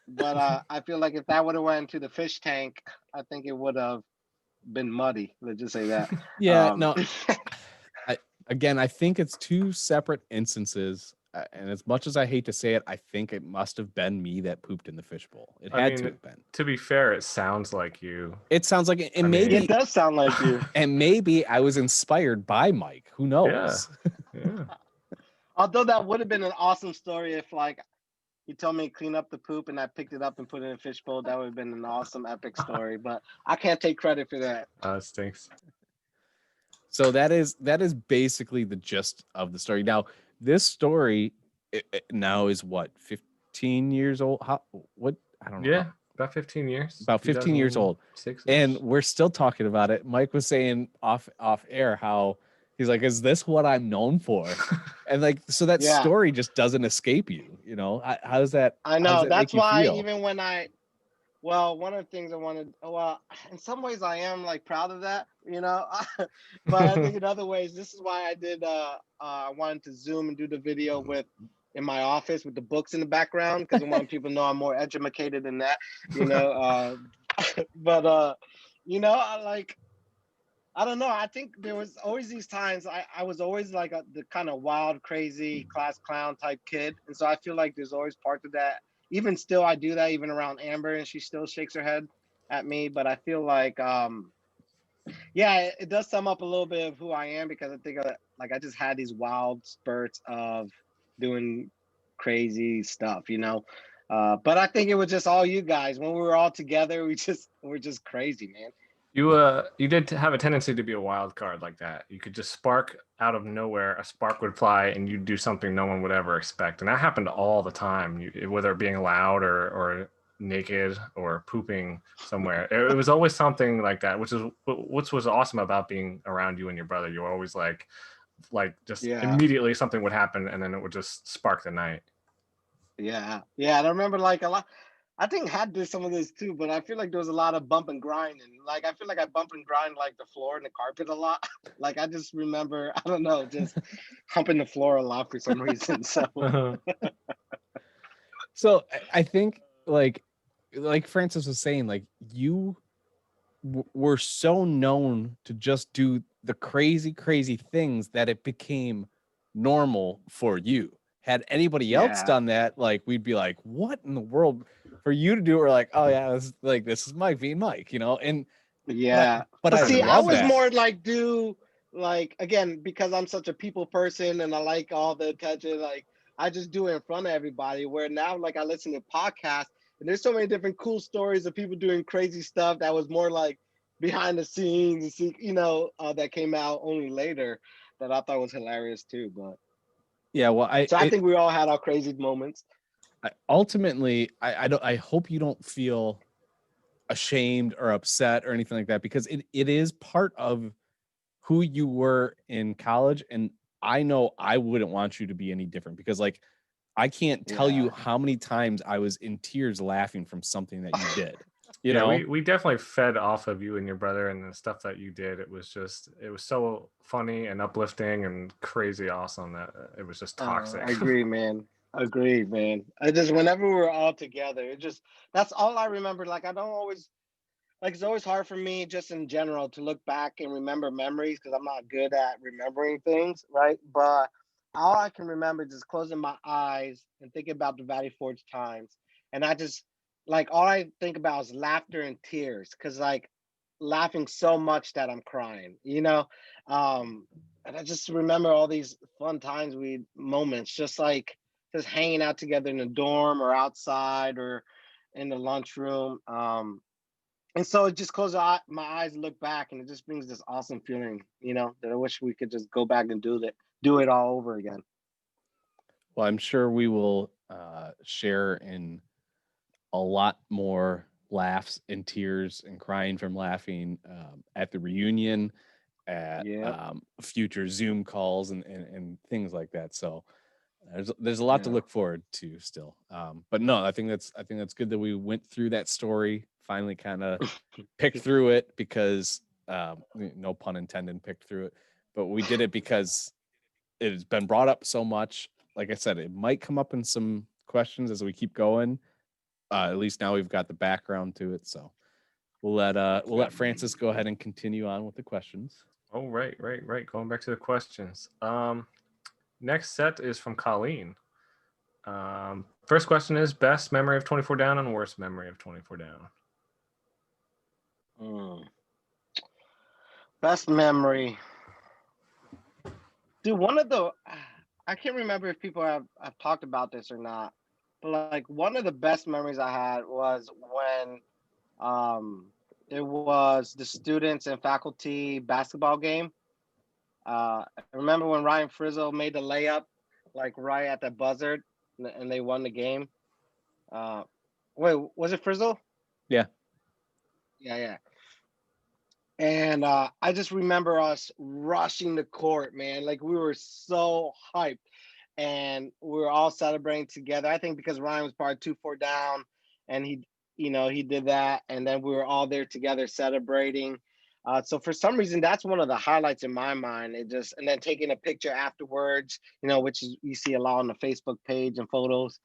but I feel like if that would have went into the fish tank, I think it would have been muddy. Let's just say that. No. I think it's two separate instances, and as much as I hate to say it, I think it must have been me that pooped in the fishbowl. It had to have been. To be fair, it sounds like you. It sounds like it. And maybe it does sound like you. And maybe I was inspired by Mike. Who knows? Yeah. Although that would have been an awesome story if, like, he told me to clean up the poop and I picked it up and put it in a fishbowl. That would have been an awesome, epic story. But I can't take credit for that. It stinks. So that is basically the gist of the story. Now, this story now is what, 15 years old? What? I don't know. Yeah, about 15 years. About 15 years old. And we're still talking about it. Mike was saying off air how he's like, "Is this what I'm known for?" And like, so that story just doesn't escape you. You know, how does that? I know. That's why even when one of the things I wanted, in some ways I am like proud of that, you know, but I think in other ways, this is why I did, I wanted to Zoom and do the video in my office with the books in the background, because I want people to know I'm more educated than that, you know, but, you know, I don't know. I think there was always these times I was always like the kind of wild, crazy class clown type kid. And so I feel like there's always parts of that. Even still, I do that even around Amber, and she still shakes her head at me. But I feel like, it does sum up a little bit of who I am, because I think I just had these wild spurts of doing crazy stuff, you know. But I think it was just all you guys. When we were all together, we're just crazy, man. You did have a tendency to be a wild card like that. You could just spark out of nowhere. A spark would fly, and you'd do something no one would ever expect. And that happened all the time, whether it being loud or naked or pooping somewhere. It was always something like that, which was awesome about being around you and your brother. You were always like immediately something would happen, and then it would just spark the night. Yeah. And I remember like a lot. I think Hat did some of this too, but I feel like there was a lot of bump and grind, and like I feel like I bump and grind like the floor and the carpet a lot. Like I just remember, I don't know, just humping the floor a lot for some reason. So, so I think like Francis was saying, like you were so known to just do the crazy things that it became normal for you. Had anybody else done that, like we'd be like, what in the world? For you to do it, we're like, oh yeah, this is Mike being Mike, you know? And but I see, I love was that. more like again, because I'm such a people person and I like all the attention, like I just do it in front of everybody. Where now, like I listen to podcasts and there's so many different cool stories of people doing crazy stuff that was more like behind the scenes, that came out only later that I thought was hilarious too. But yeah, well, I think we all had our crazy moments. Ultimately, I hope you don't feel ashamed or upset or anything like that, because it is part of who you were in college. And I know I wouldn't want you to be any different, because like I can't tell you how many times I was in tears laughing from something that you did. You know, we definitely fed off of you and your brother and the stuff that you did. It was so funny and uplifting and crazy awesome that it was just toxic. I agree, man. I just, whenever we were all together, that's all I remember. Like, I don't always, like, it's always hard for me just in general to look back and remember memories because I'm not good at remembering things, right? But all I can remember is just closing my eyes and thinking about the Valley Forge times. And I just, like, all I think about is laughter and tears because, like, laughing so much that I'm crying, and I just remember all these fun times, moments, just like just hanging out together in the dorm or outside or in the lunchroom. And so it just closes my eyes and look back, and it just brings this awesome feeling, that I wish we could just go back and do it all over again. Well, I'm sure we will share in a lot more laughs and tears and crying from laughing at the reunion, at future Zoom calls and things like that. So there's a lot to look forward to still. But no, I think that's good that we went through that story, finally kind of picked through it, because no pun intended, picked through it, but we did it because it has been brought up so much. Like I said, it might come up in some questions as we keep going. At least now we've got the background to it, so we'll let Francis go ahead and continue on with the questions. Oh, right. Going back to the questions. Next set is from Colleen. First question is best memory of 24 Down and worst memory of 24 Down. Best memory. Dude, I can't remember if people have talked about this or not, but like one of the best memories I had was when it was the students and faculty basketball game. I remember when Ryan Frizzle made the layup, like right at the buzzer, and they won the game. Wait, was it Frizzle? Yeah. Yeah. And I just remember us rushing the court, man. Like we were so hyped, and we were all celebrating together. I think because Ryan was part of 2-4 Down, and he did that, and then we were all there together celebrating. So for some reason, that's one of the highlights in my mind. And then taking a picture afterwards, which you see a lot on the Facebook page and photos.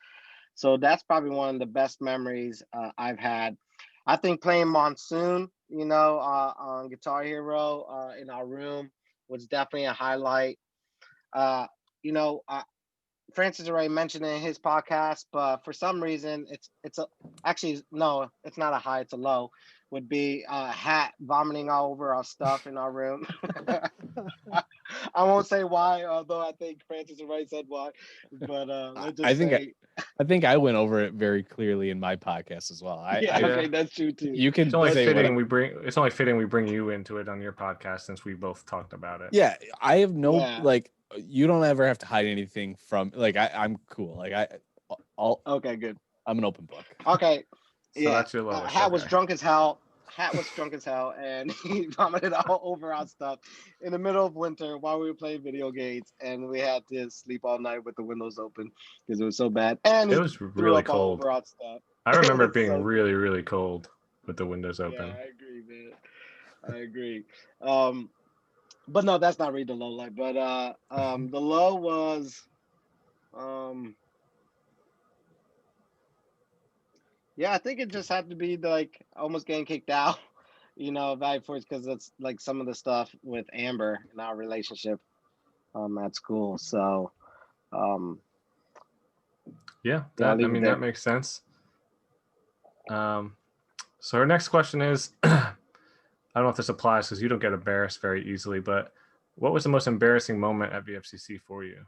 So that's probably one of the best memories I've had. I think playing Monsoon, on Guitar Hero in our room was definitely a highlight. Francis already mentioned it in his podcast, but for some reason, it's not a high, it's a low. Would be Hat vomiting all over our stuff in our room. I won't say why, although I think Francis already said why. But let's just I think I went over it very clearly in my podcast as well. Okay, that's true too. You can. It's only fitting we bring you into it on your podcast since we both talked about it. Yeah, I have like. You don't ever have to hide anything from. Like I'm cool. Like Okay, good. I'm an open book. Okay. So that's your lowest. Hat was drunk as hell. And he vomited all over our stuff in the middle of winter while we were playing video games, and we had to sleep all night with the windows open because it was so bad. And it was really cold. All over our stuff. I remember it being really, really cold with the windows open. Yeah, I agree, man. I agree. But no, that's not really the low light. But the low was yeah, I think it just had to be like almost getting kicked out. Valley Forge because it's like some of the stuff with Amber in our relationship at school. So yeah, I'll leave it there. that makes sense. So our next question is, I don't know if this applies because you don't get embarrassed very easily, but what was the most embarrassing moment at VFCC for you?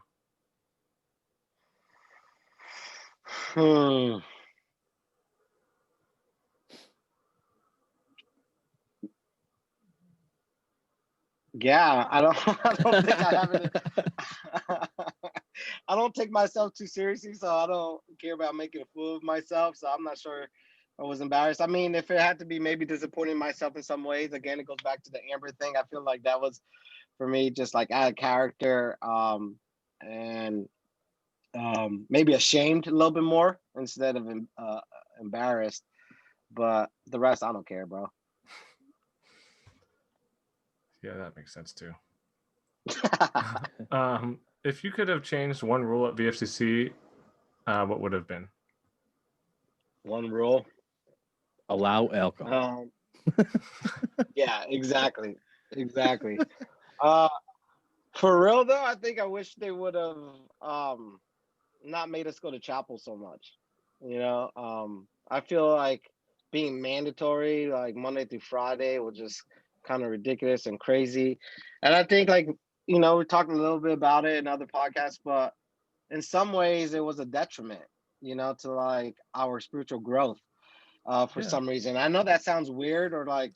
Yeah, I don't I don't think I have it. I don't take myself too seriously, so I don't care about making a fool of myself. So I'm not sure I was embarrassed. I mean, if it had to be maybe disappointing myself in some ways, again, it goes back to the Amber thing. I feel like that was for me just like out of character, and maybe ashamed a little bit more instead of embarrassed. But the rest, I don't care, bro. Yeah, that makes sense too. If you could have changed one rule at VFCC, what would have been? One rule. Allow alcohol. Yeah, exactly. For real though, I think I wish they would have not made us go to chapel so much. I feel like being mandatory like Monday through Friday was just kind of ridiculous and crazy. And I think like, we talked a little bit about it in other podcasts, but in some ways it was a detriment, to like our spiritual growth for some reason. I know that sounds weird or like.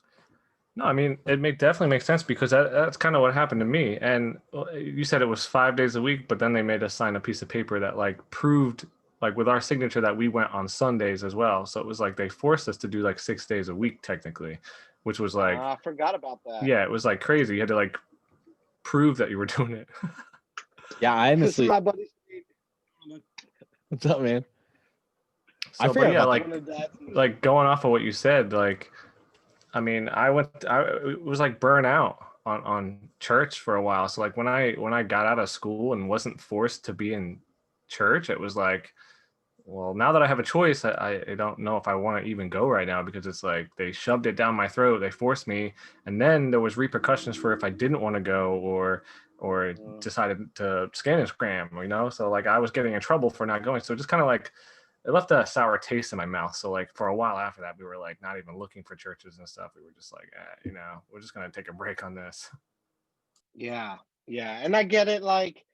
No, I mean, definitely makes sense because that's kind of what happened to me. And you said it was 5 days a week, but then they made us sign a piece of paper that like proved like with our signature that we went on Sundays as well. So it was like they forced us to do like 6 days a week technically, which was like I forgot about that. Yeah, it was like crazy. You had to like prove that you were doing it. Yeah, I honestly. My buddy. What's up, man? So, but yeah, like going off of what you said, like, I mean, it was like burnout on church for a while. So like when I got out of school and wasn't forced to be in church, it was like, well, now that I have a choice, I don't know if I want to even go right now because it's like they shoved it down my throat, they forced me, and then there was repercussions for if I didn't want to go or decided to scan Instagram, so like I was getting in trouble for not going. So just kind of like it left a sour taste in my mouth. So like for a while after that, we were like not even looking for churches and stuff. We were just like, we're just gonna take a break on this. Yeah, and I get it, like,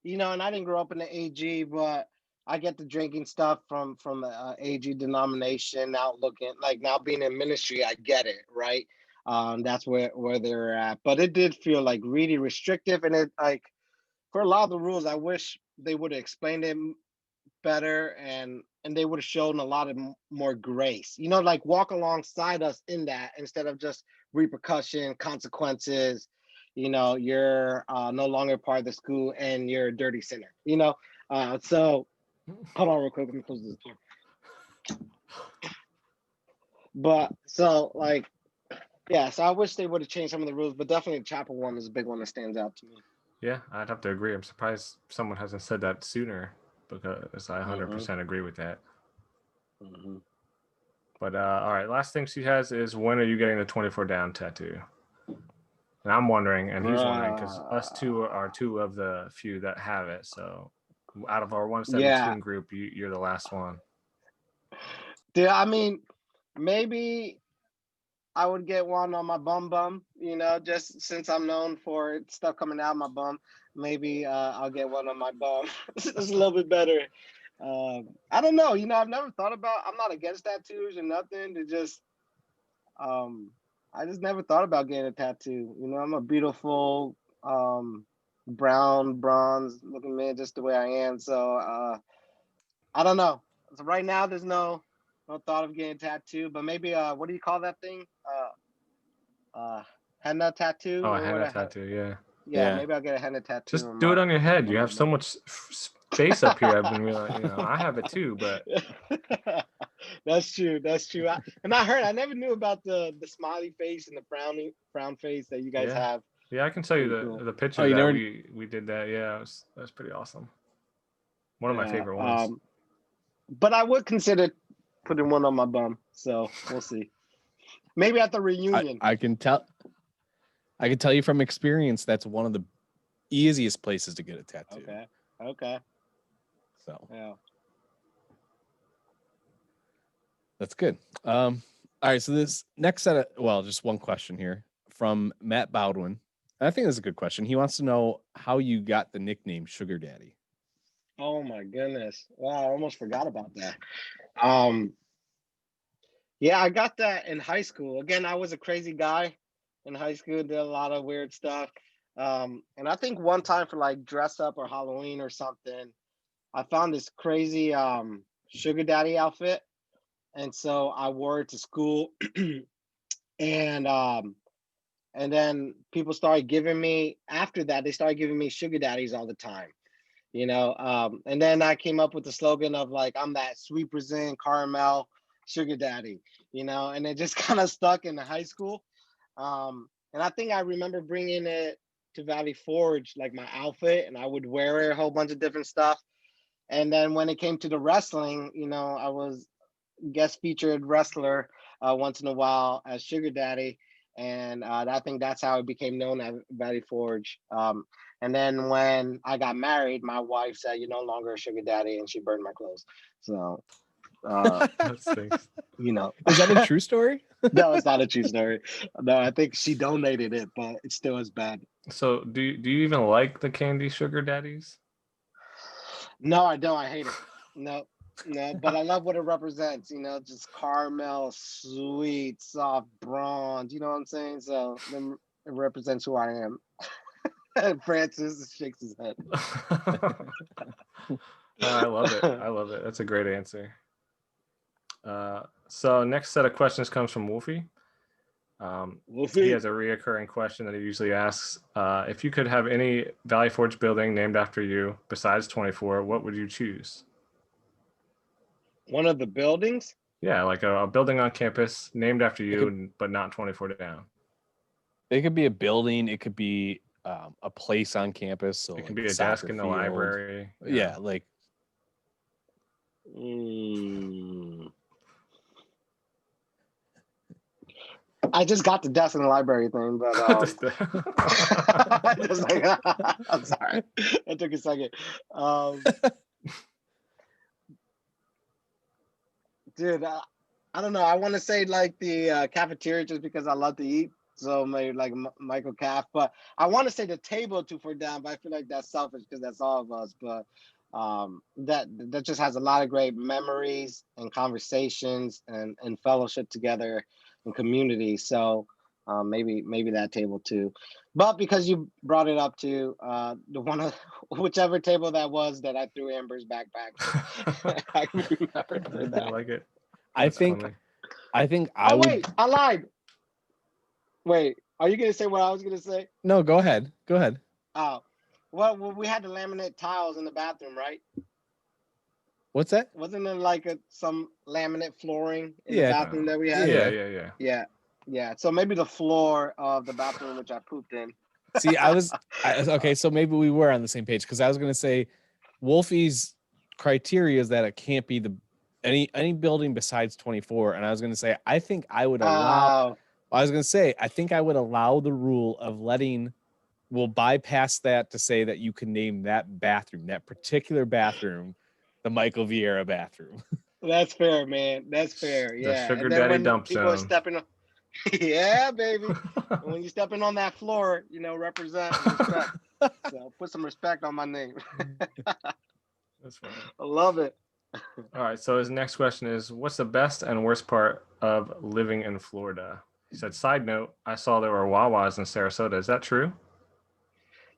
and I didn't grow up in the AG, but I get the drinking stuff from the AG denomination. Now being in ministry, I get it, right? That's where they're at, but it did feel like really restrictive, and it like for a lot of the rules, I wish they would have explained it better and they would have shown a lot of more grace, like walk alongside us in that instead of just repercussion consequences. You're no longer part of the school and you're a dirty sinner. So hold on real quick, let me close this door. But so like, yeah, so I wish they would have changed some of the rules, but definitely the chapel one is a big one that stands out to me. Yeah, I'd have to agree. I'm surprised someone hasn't said that sooner because I 100% agree with that. But all right, last thing she has is, when are you getting the 24 down tattoo? And I'm wondering, and he's wondering, because us two are two of the few that have it. So out of our 117 group, you're the last one. Yeah, I mean, maybe I would get one on my bum, just since I'm known for stuff coming out of my bum. Maybe I'll get one on my bum. It's a little bit better. I don't know. I've never thought about. I'm not against tattoos or nothing. To just, I just never thought about getting a tattoo. I'm a beautiful, brown, bronze looking man, just the way I am. So I don't know. So right now, there's no thought of getting a tattoo. But maybe what do you call that thing? Henna tattoo. Oh, a henna tattoo, yeah. Maybe I'll get a henna tattoo. Just do it on your head. You have so much space up here. I've been realizing, I have it too, but that's true. And I never knew about the smiley face and the frown face that you guys have. Yeah, I can tell you the picture that we did that. Yeah, that's pretty awesome. One of my favorite ones. But I would consider putting one on my bum, so we'll see. Maybe at the reunion. I can tell you from experience that's one of the easiest places to get a tattoo. Okay. So yeah, that's good. All right. So this next set of just one question here from Matt Bowdwin. I think that's a good question. He wants to know how you got the nickname Sugar Daddy. oh my goodness, wow, I almost forgot about that. Yeah, I got that in high school. Again, I was a crazy guy in high school, did a lot of weird stuff. And I think one time for like dress up or Halloween or something, I found this crazy sugar daddy outfit. And so I wore it to school. and then people started giving me, after that, they started giving me sugar daddies all the time. And then I came up with the slogan of like, I'm that sweet Brazilian caramel sugar daddy, and it just kind of stuck in the high school. And I think I remember bringing it to Valley Forge, like my outfit, and I would wear it, a whole bunch of different stuff. And then when it came to the wrestling, I was guest featured wrestler once in a while as Sugar Daddy. And I think that's how it became known at Valley Forge. And then when I got married, my wife said, "You're no longer a Sugar Daddy," and she burned my clothes. So, That stinks. Is that a true story? No, it's not a true story. No, I think she donated it, but it still is bad. So do you even like the candy sugar daddies? No, I don't. I hate it. No, but I love what it represents. Just caramel, sweet, soft bronze. You know what I'm saying? So it represents who I am. Francis shakes his head. I love it. That's a great answer. So next set of questions comes from Wolfie. He has a reoccurring question that he usually asks. If you could have any Valley Forge building named after you besides 24, what would you choose? One of the buildings? Yeah, like a building on campus named after you, but not 24 down. It could be a building. It could be a place on campus. So it could be a desk in the library. Yeah, like. I just got the desk in the library thing, but I'm sorry. That took a second. Dude, I don't know. I want to say like the cafeteria just because I love to eat. So maybe like Michael Caff, but I want to say the table 2 floors down, but I feel like that's selfish because that's all of us. But that just has a lot of great memories and conversations and fellowship together and community. So maybe that table too. But because you brought it up to the one of whichever table that was that I threw Amber's backpack. I remember that. I like it. That's funny. I would. Wait, I lied. Wait, are you gonna say what I was gonna say? No, go ahead. Oh, well, we had the laminate tiles in the bathroom, right? What's that? Wasn't there like some laminate flooring in the bathroom that we had? Yeah. So maybe the floor of the bathroom which I pooped in. See, okay. So maybe we were on the same page because I was gonna say, Wolfie's criteria is that it can't be any building besides 24, and I was gonna say I think I would allow. I was going to say, I think I would allow the rule of we'll bypass that to say that you can name that bathroom, that particular bathroom, the Michael Vieira bathroom. That's fair, man. That's fair. Yeah. The sugar daddy dump people zone. Are stepping on, yeah, baby. When you're stepping on that floor, represent respect. So put some respect on my name. That's funny. I love it. All right. So his next question is, what's the best and worst part of living in Florida? He said, side note, I saw there were Wawas in Sarasota. Is that true?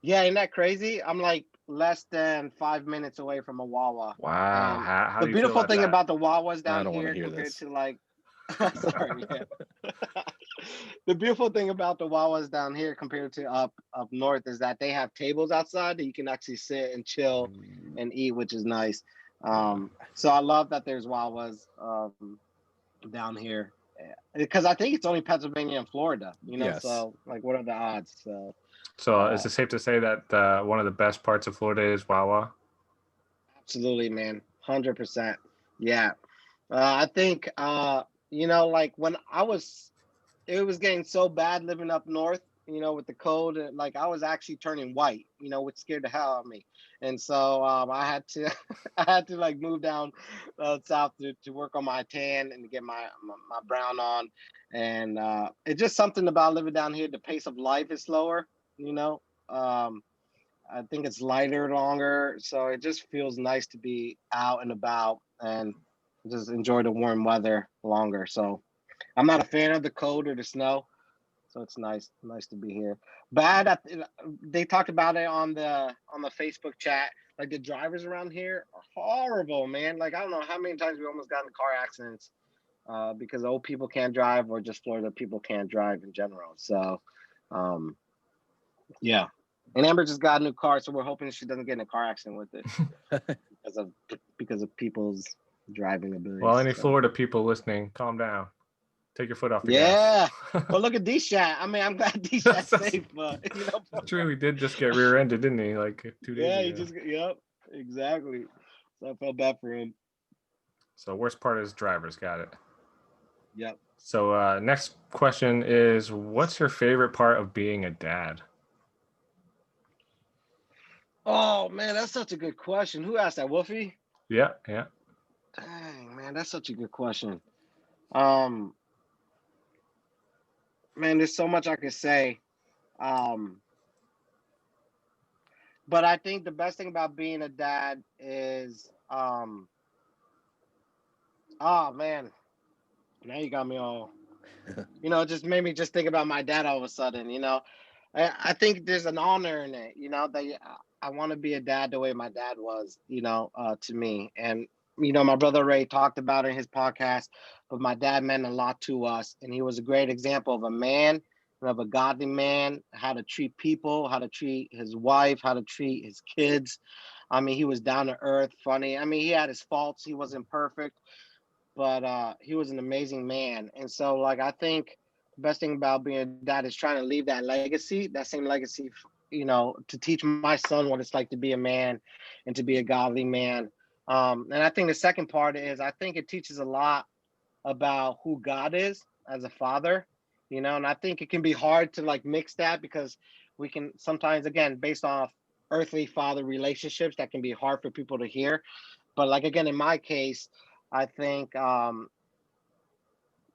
Yeah, isn't that crazy? I'm like less than 5 minutes away from a Wawa. Wow. How the do you beautiful feel thing that? about the Wawas down here compared this. To like sorry, yeah. The beautiful thing about the Wawas down here compared to up north is that they have tables outside that you can actually sit and chill and eat, which is nice. So I love that there's Wawas down here. Because I think it's only Pennsylvania and Florida, yes. So like, what are the odds? So is it safe to say that one of the best parts of Florida is Wawa? Absolutely, man. 100%. Yeah. I think, like when I was it was getting so bad living up north, with the cold. And, like, I was actually turning white, which scared the hell out of me. And so I had to, I had to like move down south to work on my tan and to get my brown on. And it's just something about living down here. The pace of life is slower, you know. Um, I think it's lighter, longer, so it just feels nice to be out and about and just enjoy the warm weather longer. So I'm not a fan of the cold or the snow, so it's nice to be here. Bad at they talked about it on the Facebook chat. Like the drivers around here are horrible, man. Like I don't know how many times we almost got in car accidents because old people can't drive or just Florida people can't drive in general. So um, yeah. And Amber just got a new car, so we're hoping she doesn't get in a car accident with it because of people's driving abilities. Well, any so. Florida people listening, calm down. Take your foot off the Yeah. gas. Well, look at D-Shat. I mean, I'm glad D-Shat's safe, but True, he did just get rear-ended, didn't he? Like 2 days ago. Yeah, yep, exactly. So I felt bad for him. So worst part is drivers, got it. Yep. So next question is, what's your favorite part of being a dad? Oh man, that's such a good question. Who asked that? Wolfie? Yeah. Dang, man, that's such a good question. Man, there's so much I could say. But I think the best thing about being a dad is oh man, now you got me all it just made me just think about my dad all of a sudden, I think there's an honor in it, that I want to be a dad the way my dad was, to me. And, my brother Ray talked about it in his podcast, but my dad meant a lot to us. And he was a great example of a man, of a godly man, how to treat people, how to treat his wife, how to treat his kids. I mean, he was down to earth, funny. I mean, he had his faults. He wasn't perfect, but he was an amazing man. And so, like, I think the best thing about being a dad is trying to leave that legacy, that same legacy, to teach my son what it's like to be a man and to be a godly man. And I think the second part is I think it teaches a lot about who God is as a father, and I think it can be hard to like mix that because we can sometimes, again, based off earthly father relationships, that can be hard for people to hear. But like, again, in my case, I think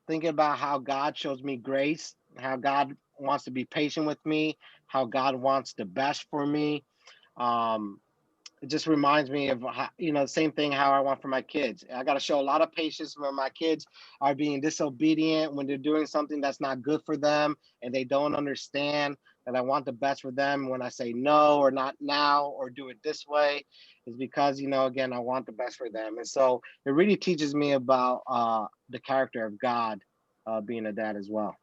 thinking about how God shows me grace, how God wants to be patient with me, how God wants the best for me. Um, it just reminds me of how, the same thing how I want for my kids. I got to show a lot of patience when my kids are being disobedient, when they're doing something that's not good for them and they don't understand that I want the best for them. When I say no or not now or do it this way, is because, again, I want the best for them. And so it really teaches me about the character of God being a dad as well.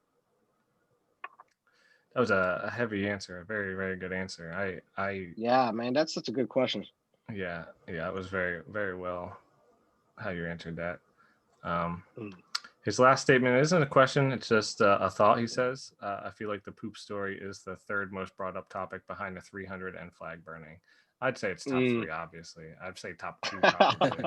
That was a heavy answer, a very, very good answer. Yeah, man, that's such a good question. Yeah, it was very, very well how you answered that. His last statement isn't a question, it's just a thought. He says, I feel like the poop story is the third most brought up topic behind the 300 and flag burning. I'd say it's top three, obviously. I'd say top two, probably.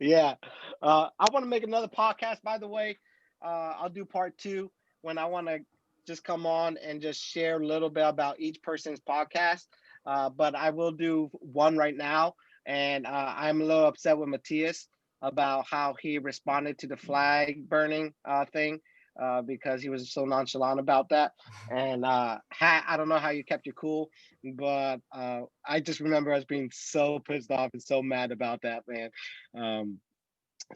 Yeah. I want to make another podcast, by the way. I'll do part 2 when I want to just come on and just share a little bit about each person's podcast. But I will do one right now. And I'm a little upset with Matthias about how he responded to the flag burning thing because he was so nonchalant about that. And I don't know how you kept your cool, but I just remember us being so pissed off and so mad about that, man.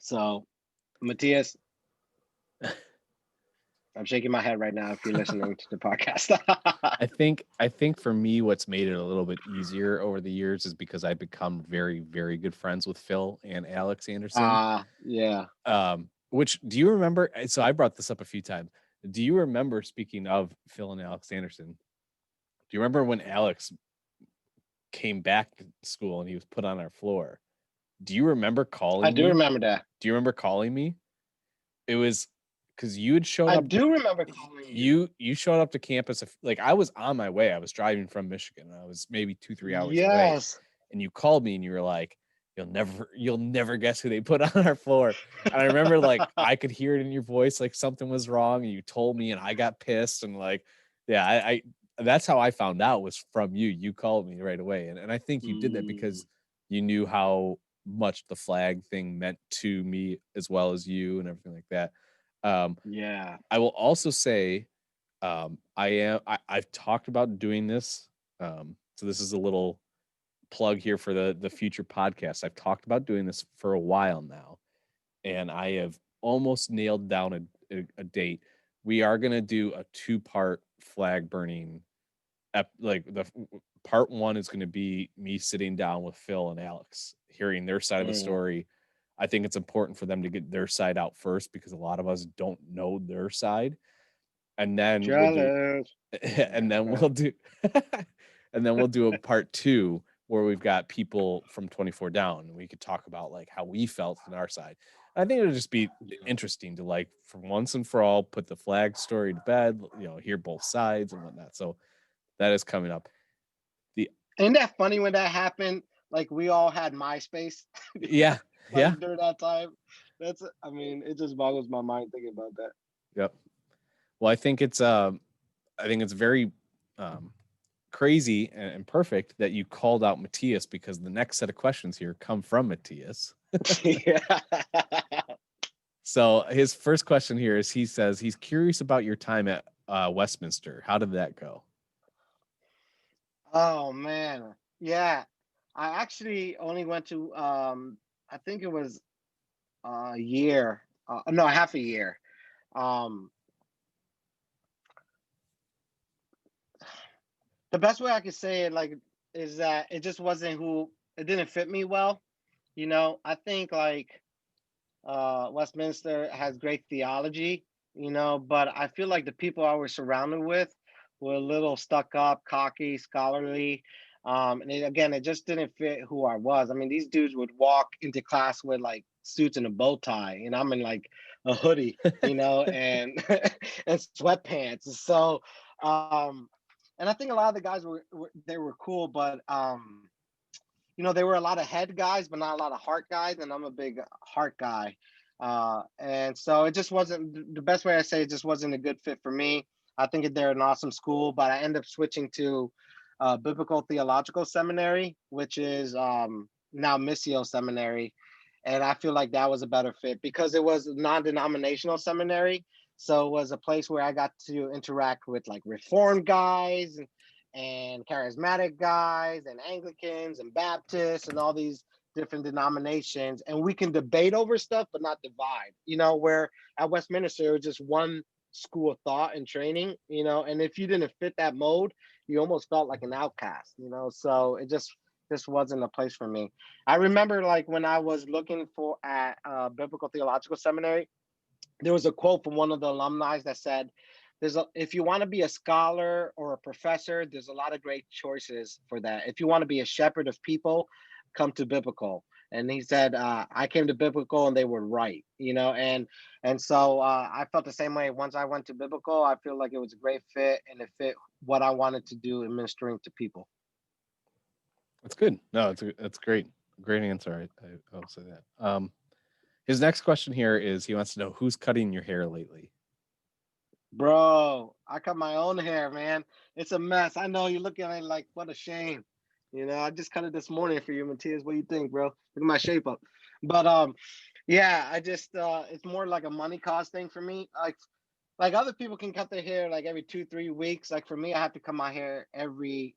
So, Matthias, I'm shaking my head right now if you're listening to the podcast. I think for me, what's made it a little bit easier over the years is because I've become very, very good friends with Phil and Alex Anderson. Yeah. Which, do you remember? So I brought this up a few times. Do you remember, speaking of Phil and Alex Anderson, do you remember when Alex came back to school and he was put on our floor? Do you remember calling me? I do remember that. Do you remember calling me? It was because you had shown up. I do remember calling you. You showed up to campus. Like, I was on my way. I was driving from Michigan. I was maybe 2-3 hours away. And you called me and you were like, you'll never guess who they put on our floor. And I remember like I could hear it in your voice, like something was wrong, and you told me, and I got pissed, and like, yeah, I that's how I found out, was from you. You called me right away, and I think you did that because you knew how much the flag thing meant to me as well as you and everything like that. Yeah. I will also say, I've talked about doing this. So this is a little plug here for the future podcast. I've talked about doing this for a while now, and I have almost nailed down a date. We are gonna do a 2-part flag burning. Like part 1 is going to be me sitting down with Phil and Alex, hearing their side of the story. I think it's important for them to get their side out first, because a lot of us don't know their side. And then and then we'll do and then we'll do a part 2 where we've got people from 24 down, and we could talk about like how we felt on our side. I think it'll just be interesting to, like, for once and for all, put the flag story to bed, hear both sides and whatnot. So that is coming up. Ain't that funny when that happened? Like, we all had MySpace. Yeah. Like, during that time. It just boggles my mind thinking about that. Yep. Well, I think it's very crazy and perfect that you called out Matthias, because the next set of questions here come from Matthias. Yeah. So his first question here is, he says he's curious about your time at Westminster. How did that go? Oh man. Yeah. I actually only went to I think it was a year. No, half a year. Um the best way I could say it, like, is that it just wasn't who it didn't fit me well. I think, like, Westminster has great theology, but I feel like the people I was surrounded with were a little stuck up, cocky, scholarly. And again, it just didn't fit who I was. I mean, these dudes would walk into class with like suits and a bow tie, and I'm in like a hoodie, and and sweatpants. So, and I think a lot of the guys they were cool, but there were a lot of head guys, but not a lot of heart guys, and I'm a big heart guy. And so it just wasn't the best way I say it, just wasn't a good fit for me. I think they're an awesome school, but I ended up switching to Biblical Theological Seminary, which is now Missio Seminary. And I feel like that was a better fit because it was a non-denominational seminary. So it was a place where I got to interact with like Reformed guys and charismatic guys and Anglicans and Baptists and all these different denominations, and we can debate over stuff but not divide, where at Westminster it was just one school of thought and training, and if you didn't fit that mode, you almost felt like an outcast, so it just wasn't a place for me. I remember, like, when I was looking for at Biblical Theological Seminary, there was a quote from one of the alumni that said, if you want to be a scholar or a professor, there's a lot of great choices for that. If you want to be a shepherd of people, come to Biblical. And he said, I came to Biblical and they were right, and so I felt the same way. Once I went to Biblical, I feel like it was a great fit, and it fit what I wanted to do in ministering to people. That's good. No, it's great. Great answer. I'll say that. His next question here is, he wants to know, who's cutting your hair lately? Bro, I cut my own hair, man. It's a mess. I know you're looking at it like, what a shame. I just cut it this morning for you, Matthias. What do you think, bro? Look at my shape up. But yeah, I just it's more like a money cost thing for me. Like other people can cut their hair like every 2-3 weeks. Like for me, I have to cut my hair every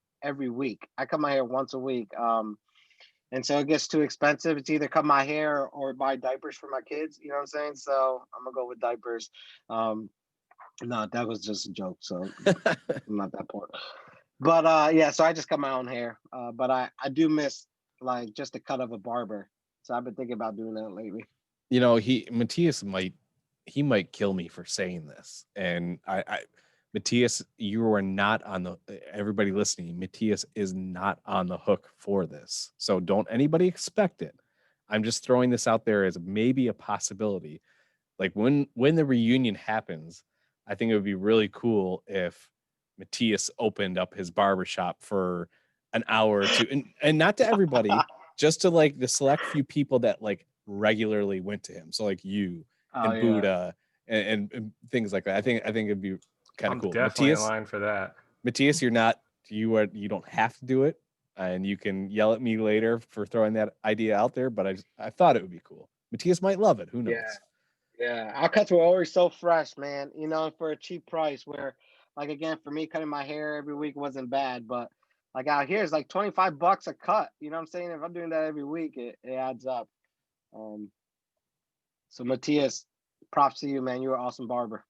week. I cut my hair once a week. And so it gets too expensive. It's either cut my hair or buy diapers for my kids. You know what I'm saying? So I'm gonna go with diapers. No, that was just a joke. So I'm not that poor. But yeah, so I just cut my own hair. But I do miss like just the cut of a barber. So I've been thinking about doing that lately. Matthias might kill me for saying this. And Matthias, you are not on the, everybody listening, Matthias is not on the hook for this. So don't anybody expect it. I'm just throwing this out there as maybe a possibility. Like when the reunion happens, I think it would be really cool if Matthias opened up his barbershop for an hour or two, and not to everybody, just to like the select few people that like regularly went to him. So like you and Buddha and things like that. I think it'd be kind of cool. Definitely in line for that. Matthias, you don't have to do it, and you can yell at me later for throwing that idea out there. But I thought it would be cool. Matthias might love it. Who knows? Yeah. Our cuts were always so fresh, man. You know, for a cheap price. Where, like, again, for me, cutting my hair every week wasn't bad, but like out here, it's like $25 a cut. You know what I'm saying? If I'm doing that every week, it adds up. So Matthias, props to you, man. You're an awesome barber.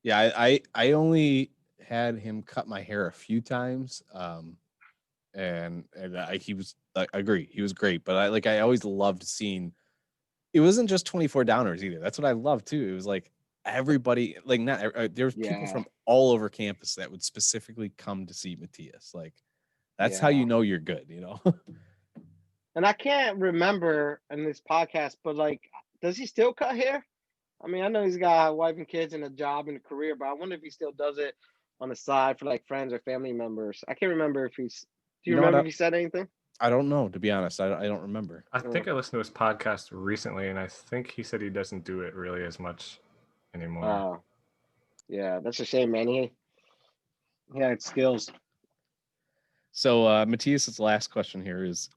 Yeah, I only had him cut my hair a few times, and he was, I agree, he was great. But I always loved seeing. It wasn't just 24 downers either. That's what I loved too. It was like everybody, like there was people from all over campus that would specifically come to see Matthias. Like that's how you know you're good, you know. And I can't remember in this podcast, but like, does he still cut hair? I mean, I know he's got a wife and kids and a job and a career, but I wonder if he still does it on the side for like friends or family members. I can't remember if he's. Do you remember if he said anything? I don't know, to be honest. I don't remember. I think I listened to his podcast recently, and I think he said he doesn't do it really as much anymore. Oh, yeah, that's a shame, man. He had skills. So Matthias's last question here is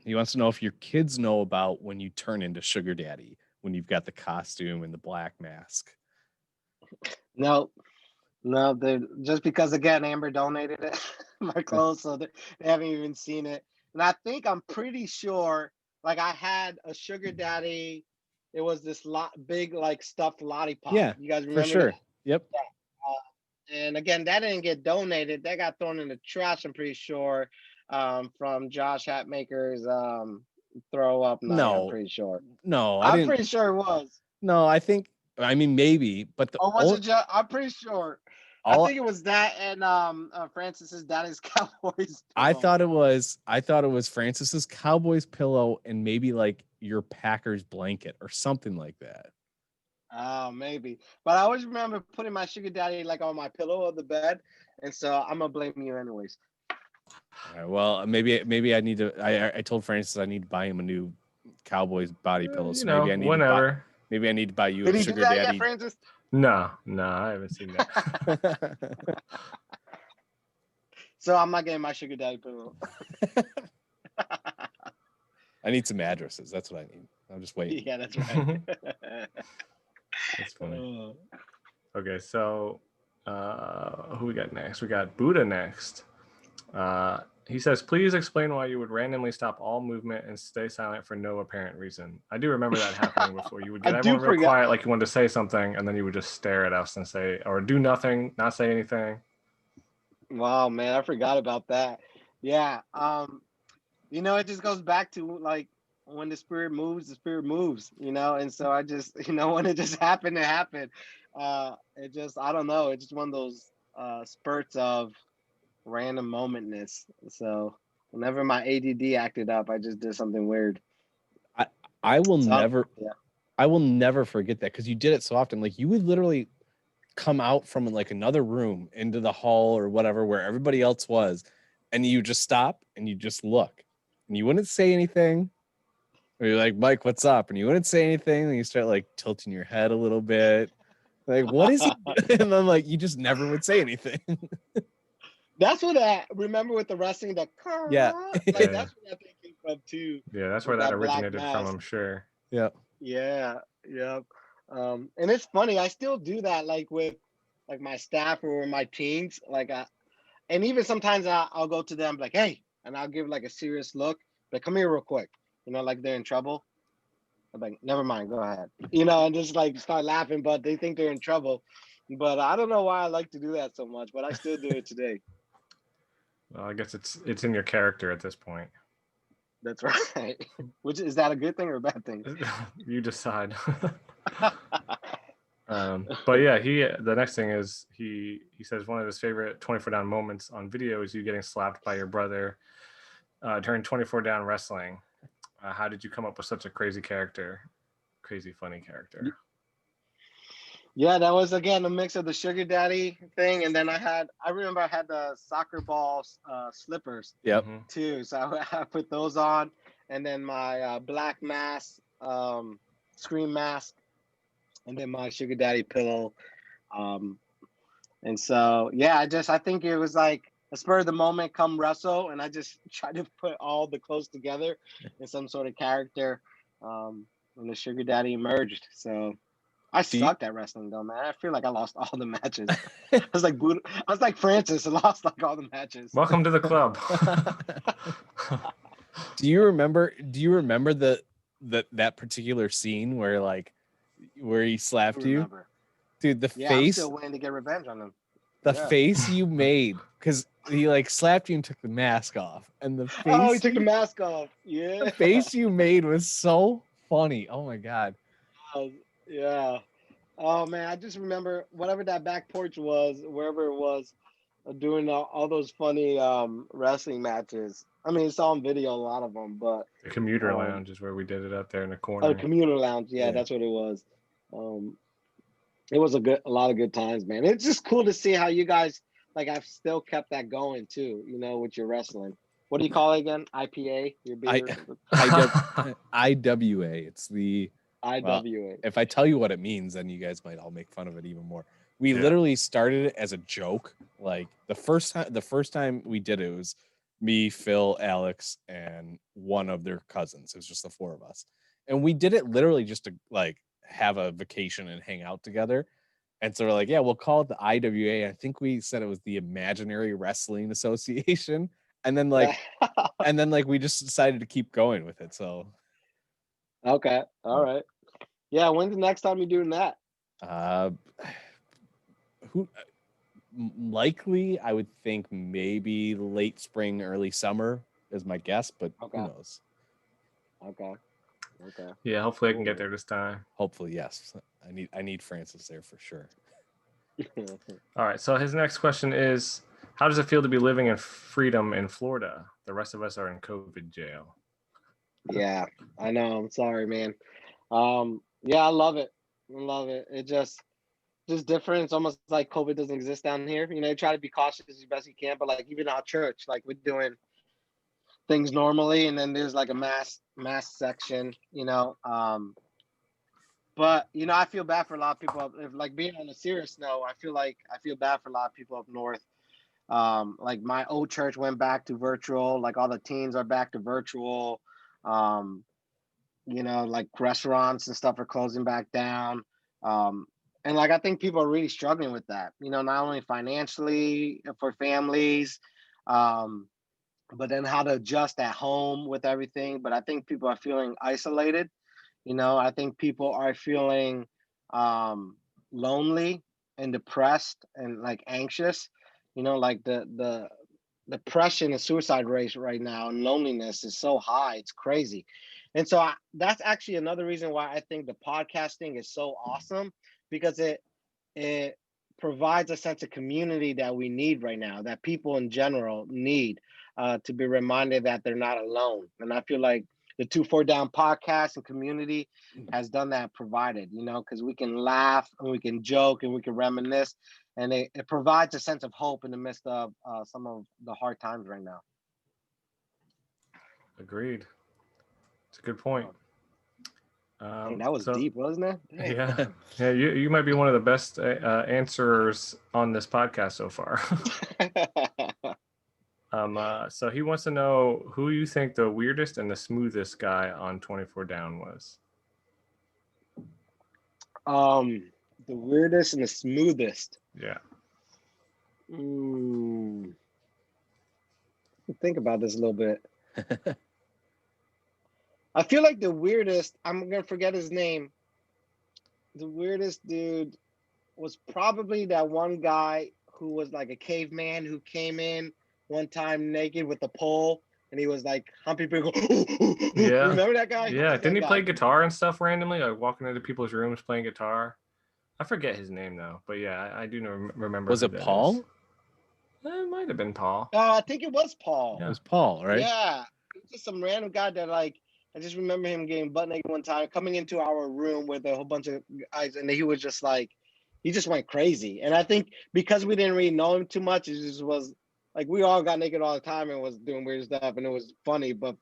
he wants to know if your kids know about when you turn into sugar daddy, when you've got the costume and the black mask. No, they just because again Amber donated it my clothes, so they haven't even seen it. And I think I'm pretty sure, like I had a sugar daddy. It was this big like stuffed lollipop. Yeah, you guys remember? For sure. That? Yep. Yeah. And again, that didn't get donated. That got thrown in the trash. I'm pretty sure, from Josh Hatmaker's throw up night. No, I'm pretty sure. No, I'm pretty sure it was. No, I mean maybe, but I'm pretty sure. I think it was that and Francis's daddy's Cowboys pillow. I thought it was Francis's Cowboys pillow and maybe like your Packers blanket or something like that. Oh, maybe. But I always remember putting my sugar daddy like on my pillow of the bed, and so I'm gonna blame you anyways. All right, well, maybe I need to. I told Francis I need to buy him a new Cowboys body pillow. So maybe I need to buy you a sugar daddy. Yet, Francis? No, I haven't seen that. So I'm not getting my sugar daddy pillow. I need some addresses. That's what I need. I'm just waiting. Yeah, that's right. That's funny. Okay, so who we got next? We got Buddha next. He says, please explain why you would randomly stop all movement and stay silent for no apparent reason. I do remember that happening before. You would get everyone real quiet, like you wanted to say something, and then you would just stare at us and say, or do nothing, not say anything. Wow, man, I forgot about that. Yeah. You know, it just goes back to like when the spirit moves, you know, and so I just, you know, when it just happened, it happened. It just, I don't know, it's just one of those spurts of random momentness. So whenever my ADD acted up, I just did something weird. I will never forget that, because you did it so often. Like you would literally come out from like another room into the hall or whatever where everybody else was, and you just stop and you just look and you wouldn't say anything. Or you're like, Mike, what's up? And you wouldn't say anything, and you start like tilting your head a little bit. Like, what is he? And then like you just never would say anything. That's what I remember with the wrestling. That's what I think of too. Yeah, that's where that originated from, I'm sure. Yeah. And it's funny, I still do that, like with like my staff or my teams. Like, and even sometimes I'll go to them like, hey, and I'll give like a serious look, like, come here real quick. You know, like they're in trouble. I'm like, never mind, go ahead. You know, and just like start laughing, but they think they're in trouble. But I don't know why I like to do that so much, but I still do it today. Well, I guess it's in your character at this point. That's right. Which is that a good thing or a bad thing? You decide. But yeah, the next thing is he says one of his favorite 24 down moments on video is you getting slapped by your brother during 24 down wrestling. How did you come up with such a crazy funny character? Yeah, that was again a mix of the sugar daddy thing, and then I remember I had the soccer ball slippers Yep. too, so I put those on, and then my black mask, scream mask, and then my sugar daddy pillow, um, and so yeah, I think it was like a spur of the moment, come wrestle, and I just tried to put all the clothes together in some sort of character, when the sugar daddy emerged. So. I Do you, sucked at wrestling though, man. I feel like I lost all the matches. I was like I was like Francis. I lost like all the matches. Welcome to the club. do you remember that particular scene where he slapped you? Remember? Dude, the Yeah, I'm face still waiting to get revenge on him. the Yeah. face you made, because he like slapped you and took the mask off, and the Oh, he face took the mask off. Yeah. the face you made was so funny. Oh my god. Yeah. Oh man, I just remember whatever that back porch was, wherever it was, doing all those funny wrestling matches. I mean, it's on video, a lot of them, but The commuter lounge is where we did it out there in the oh, corner. the communal lounge. Yeah, Yeah. that's what it was. Um, it was a lot of good times, man. It's just cool to see how you guys like I've still kept that going too, with your wrestling. What do you call it again? IPA, your beer? IWA. It's the IWA. if I tell you what it means, then you guys might all make fun of it even more. We Yeah. literally started it as a joke. Like the first time we did it was me, Phil, Alex, and one of their cousins. It was just the four of us. And we did it literally just to like have a vacation and hang out together. And so we're like, yeah, we'll call it the IWA. I think we said it was the Imaginary Wrestling Association. And then like we just decided to keep going with it. So Okay. All right. Yeah, when's the next time you're doing that? Who likely I would think maybe late spring, early summer is my guess, but Okay. who knows? Okay. Yeah, hopefully I can get there this time. Hopefully, yes. I need Francis there for sure. All right, so his next question is, how does it feel to be living in freedom in Florida? The rest of us are in COVID jail. Yeah, I know. I'm sorry, man. Yeah, I love it. It just different. It's almost like COVID doesn't exist down here. You try to be cautious as best you can, but like even our church, like we're doing things normally, and then there's like a mass section. But I feel bad for a lot of people. If like being on a serious note, I feel bad for a lot of people up north. Like my old church went back to virtual. Like all the teens are back to virtual. Um, like restaurants and stuff are closing back down. And like I think people are really struggling with that. Not only financially for families, but then how to adjust at home with everything. But I think people are feeling isolated. I think people are feeling lonely and depressed and like anxious. Like the depression and suicide rate right now and loneliness is so high. It's crazy. And so that's actually another reason why I think the podcasting is so awesome, because it provides a sense of community that we need right now, that people in general need, to be reminded that they're not alone. And I feel like the 2-4 Down podcast and community has done that, provided, because we can laugh and we can joke and we can reminisce. And it provides a sense of hope in the midst of some of the hard times right now. Agreed. It's a good point. That was deep, wasn't it? Dang. Yeah. You might be one of the best answerers on this podcast so far. So he wants to know who you think the weirdest and the smoothest guy on 24 Down was. The weirdest and the smoothest. Yeah. Think about this a little bit. I feel like the weirdest, I'm gonna forget his name. The weirdest dude was probably that one guy who was like a caveman who came in one time naked with a pole, and he was like humping people. Yeah. Remember that guy? Yeah. Didn't he play guitar and stuff randomly, like walking into people's rooms playing guitar? I forget his name though, but yeah, I do remember. Was it Paul? It might have been Paul. I think it was Paul. Yeah. It was Paul, right? Yeah, it was just some random guy that like. I just remember him getting butt naked one time, coming into our room with a whole bunch of guys, and he was just like, he just went crazy. And I think because we didn't really know him too much, it just was like we all got naked all the time and was doing weird stuff, and it was funny. But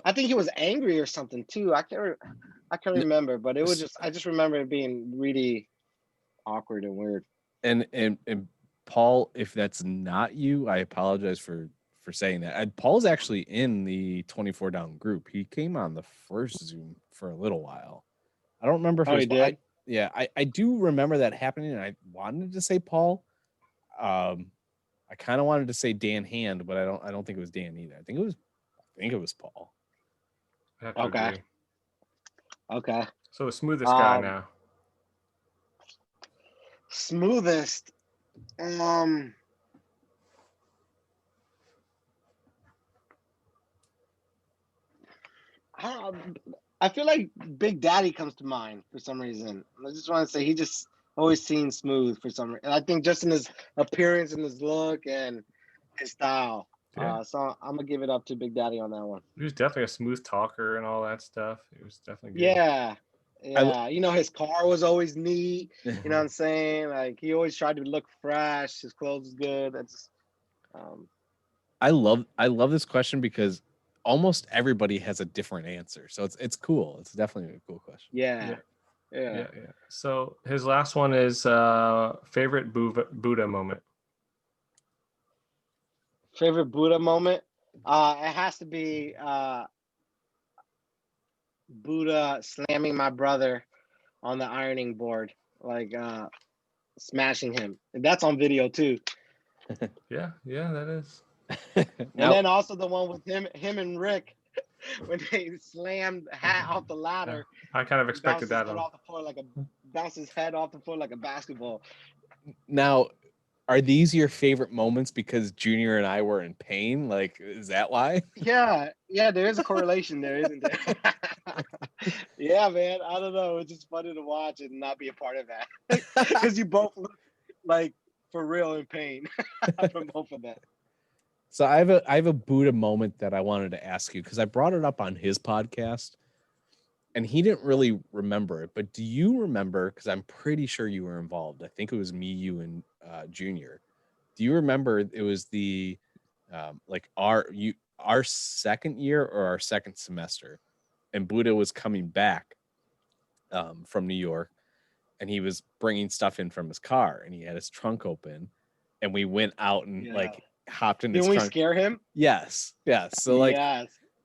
I think he was angry or something too. I can't remember, but it was just I just remember it being really awkward and weird. And Paul, if that's not you, I apologize for saying that. Paul's actually in the 24 down group. He came on the first Zoom for a little while. I don't remember if he did. I do remember that happening, and I wanted to say Paul. I kind of wanted to say Dan Hand, but I don't think it was Dan either. I think it was Paul. I have to Okay. agree. Okay. So the smoothest guy now. Smoothest. I feel like Big Daddy comes to mind for some reason. I just want to say he just always seems smooth for some reason. I think just in his appearance and his look and his style. Yeah. So I'm gonna give it up to Big Daddy on that one. He was definitely a smooth talker and all that stuff. It was definitely good. Yeah. You know, his car was always neat. You know what I'm saying? Like he always tried to look fresh. His clothes was good. That's I love this question because almost everybody has a different answer. So it's cool. It's definitely a cool question. Yeah. So his last one is favorite Buddha moment. Favorite Buddha moment? It has to be Buddha slamming my brother on the ironing board, like smashing him. And that's on video too. Yeah, that is. And then also the one with him and Rick when they slammed Hat off the ladder. I kind of expected that. Bounce his head off the floor like a basketball. Now, are these your favorite moments because Junior and I were in pain? Like, is that why? Yeah, there is a correlation there, isn't there? Yeah, man. I don't know. It's just funny to watch and not be a part of that because you both look like for real in pain from both of that. So I have a Buddha moment that I wanted to ask you because I brought it up on his podcast, and he didn't really remember it. But do you remember? Because I'm pretty sure you were involved. I think it was me, you, and Junior. Do you remember? It was the our second year or our second semester, and Buddha was coming back from New York, and he was bringing stuff in from his car, and he had his trunk open, and we went out and hopped in his trunk. Didn't we scare him? Yes. So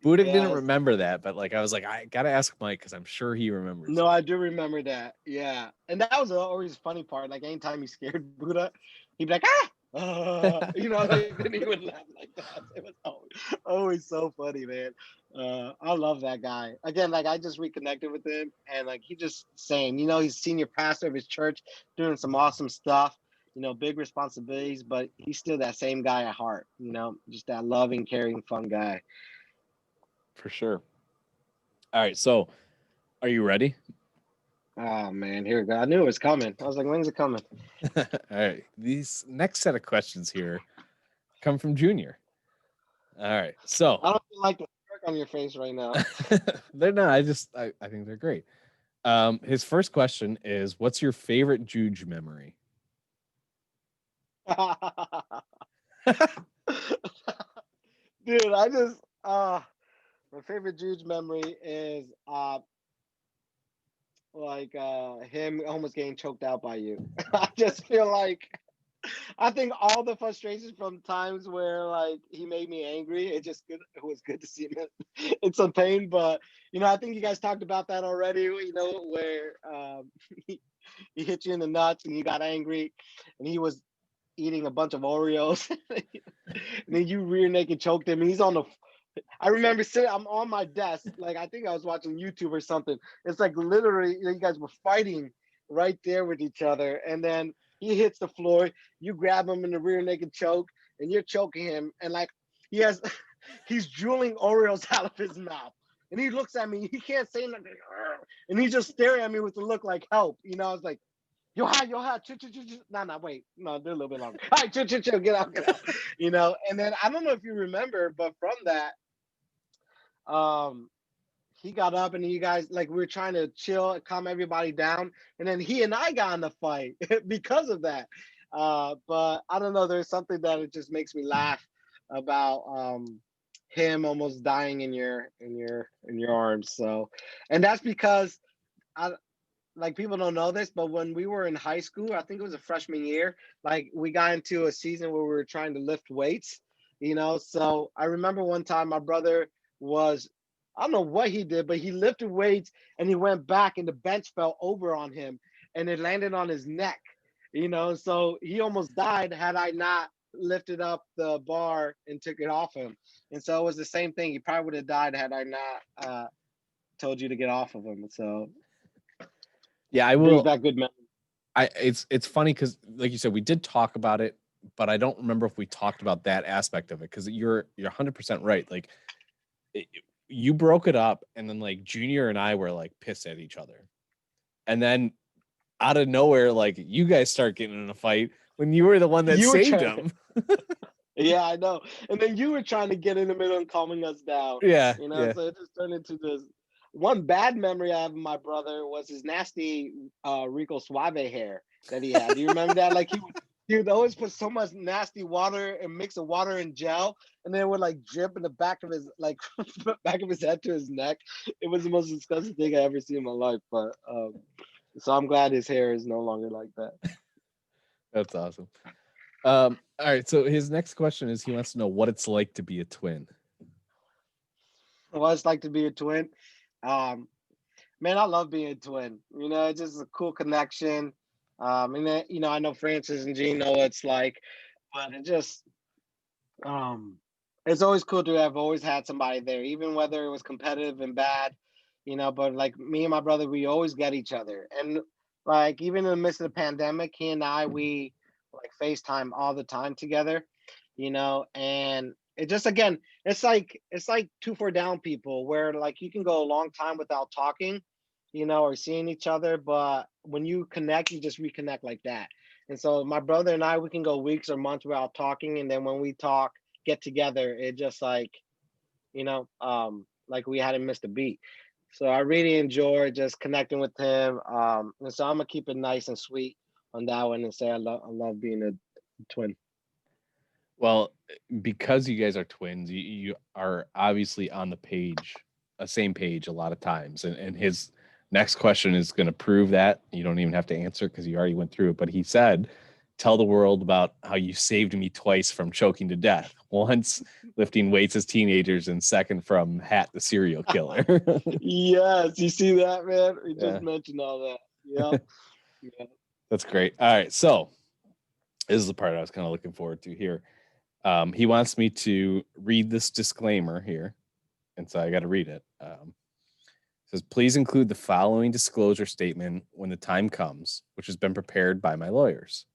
Buddha didn't remember that, but I was like, I gotta ask Mike because I'm sure he remembers. No, I do remember that. Yeah, and that was always funny part. Like anytime he scared Buddha, he'd be like, you know, then he would laugh like that. It was always so funny, man. I love that guy. Again, like I just reconnected with him, and like he just saying, you know, he's senior pastor of his church, doing some awesome stuff. You know, big responsibilities, but he's still that same guy at heart. You know, just that loving, caring, fun guy. For sure. All right, so are you ready? Oh man, here we go. I knew it was coming. I was like, when's it coming? All right, these next set of questions here come from Junior. All right, so I don't like the smirk on your face right now. They're not. I think they're great. His first question is, "What's your favorite Juge memory?" Dude, I just my favorite Juge memory is him almost getting choked out by you. I just feel like I think all the frustrations from times where like he made me angry, it was good to see him in some pain. But you know, I think you guys talked about that already, you know, where he hit you in the nuts and you got angry and he was eating a bunch of Oreos and then you rear naked choked him and he's on the I remember I'm on my desk, like I think I was watching YouTube or something. It's like literally you guys were fighting right there with each other, and then he hits the floor, you grab him in the rear naked choke, and you're choking him, and like he's drooling Oreos out of his mouth. And he looks at me, he can't say nothing, and he's just staring at me with the look like help. You know, I was like, yo, chill. No, wait. No, they're a little bit longer. All right, chill, get out. You know, and then I don't know if you remember, but from that, he got up and you guys like we were trying to chill, calm everybody down, and then he and I got in the fight because of that. But I don't know. There's something that it just makes me laugh about him almost dying in your arms. So, and that's because I like people don't know this, but when we were in high school, I think it was a freshman year, like we got into a season where we were trying to lift weights, So I remember one time my brother was, I don't know what he did, but he lifted weights and he went back and the bench fell over on him and it landed on his neck, So he almost died had I not lifted up the bar and took it off him. And so it was the same thing. He probably would have died had I not told you to get off of him. So yeah, I brings will. back good memories. It's funny because, like you said, we did talk about it, but I don't remember if we talked about that aspect of it. Because you're 100% right. Like, you broke it up, and then like Junior and I were like pissed at each other, and then out of nowhere, like you guys start getting in a fight when you were the one that saved him. Yeah, I know. And then you were trying to get in the middle and calming us down. Yeah. So it just turned into this. One bad memory I have of my brother was his nasty Rico Suave hair that he had. Do you remember that? Like he would always put so much nasty water and mix of water and gel, and then it would like drip in the back of his back of his head to his neck. It was the most disgusting thing I ever seen in my life. But so I'm glad his hair is no longer like that. That's awesome. All right. So his next question is, he wants to know what it's like to be a twin. What it's like to be a twin. Man, I love being a twin. It's just a cool connection. And then, I know Francis and Gene know what it's like, but it's always cool to have always had somebody there, even whether it was competitive and bad, but like me and my brother, we always get each other. And like, even in the midst of the pandemic, he and I, we like FaceTime all the time together, and it just, again, it's like 2 4 down people where like you can go a long time without talking, or seeing each other, but when you connect, you just reconnect like that. And so my brother and I, we can go weeks or months without talking, and then when we talk, get together, it just like we hadn't missed a beat. So I really enjoy just connecting with him. And so I'm gonna keep it nice and sweet on that one and say I love being a twin. Well, because you guys are twins, you are obviously on a same page a lot of times. And his next question is going to prove that. You don't even have to answer because you already went through it. But he said, tell the world about how you saved me twice from choking to death. Once lifting weights as teenagers, and second from Hat the serial killer. Yes, you see that, man? We just mentioned all that. Yeah. That's great. All right. So this is the part I was kind of looking forward to here. He wants me to read this disclaimer here, and so I got to read it. It says, please include the following disclosure statement when the time comes, which has been prepared by my lawyers.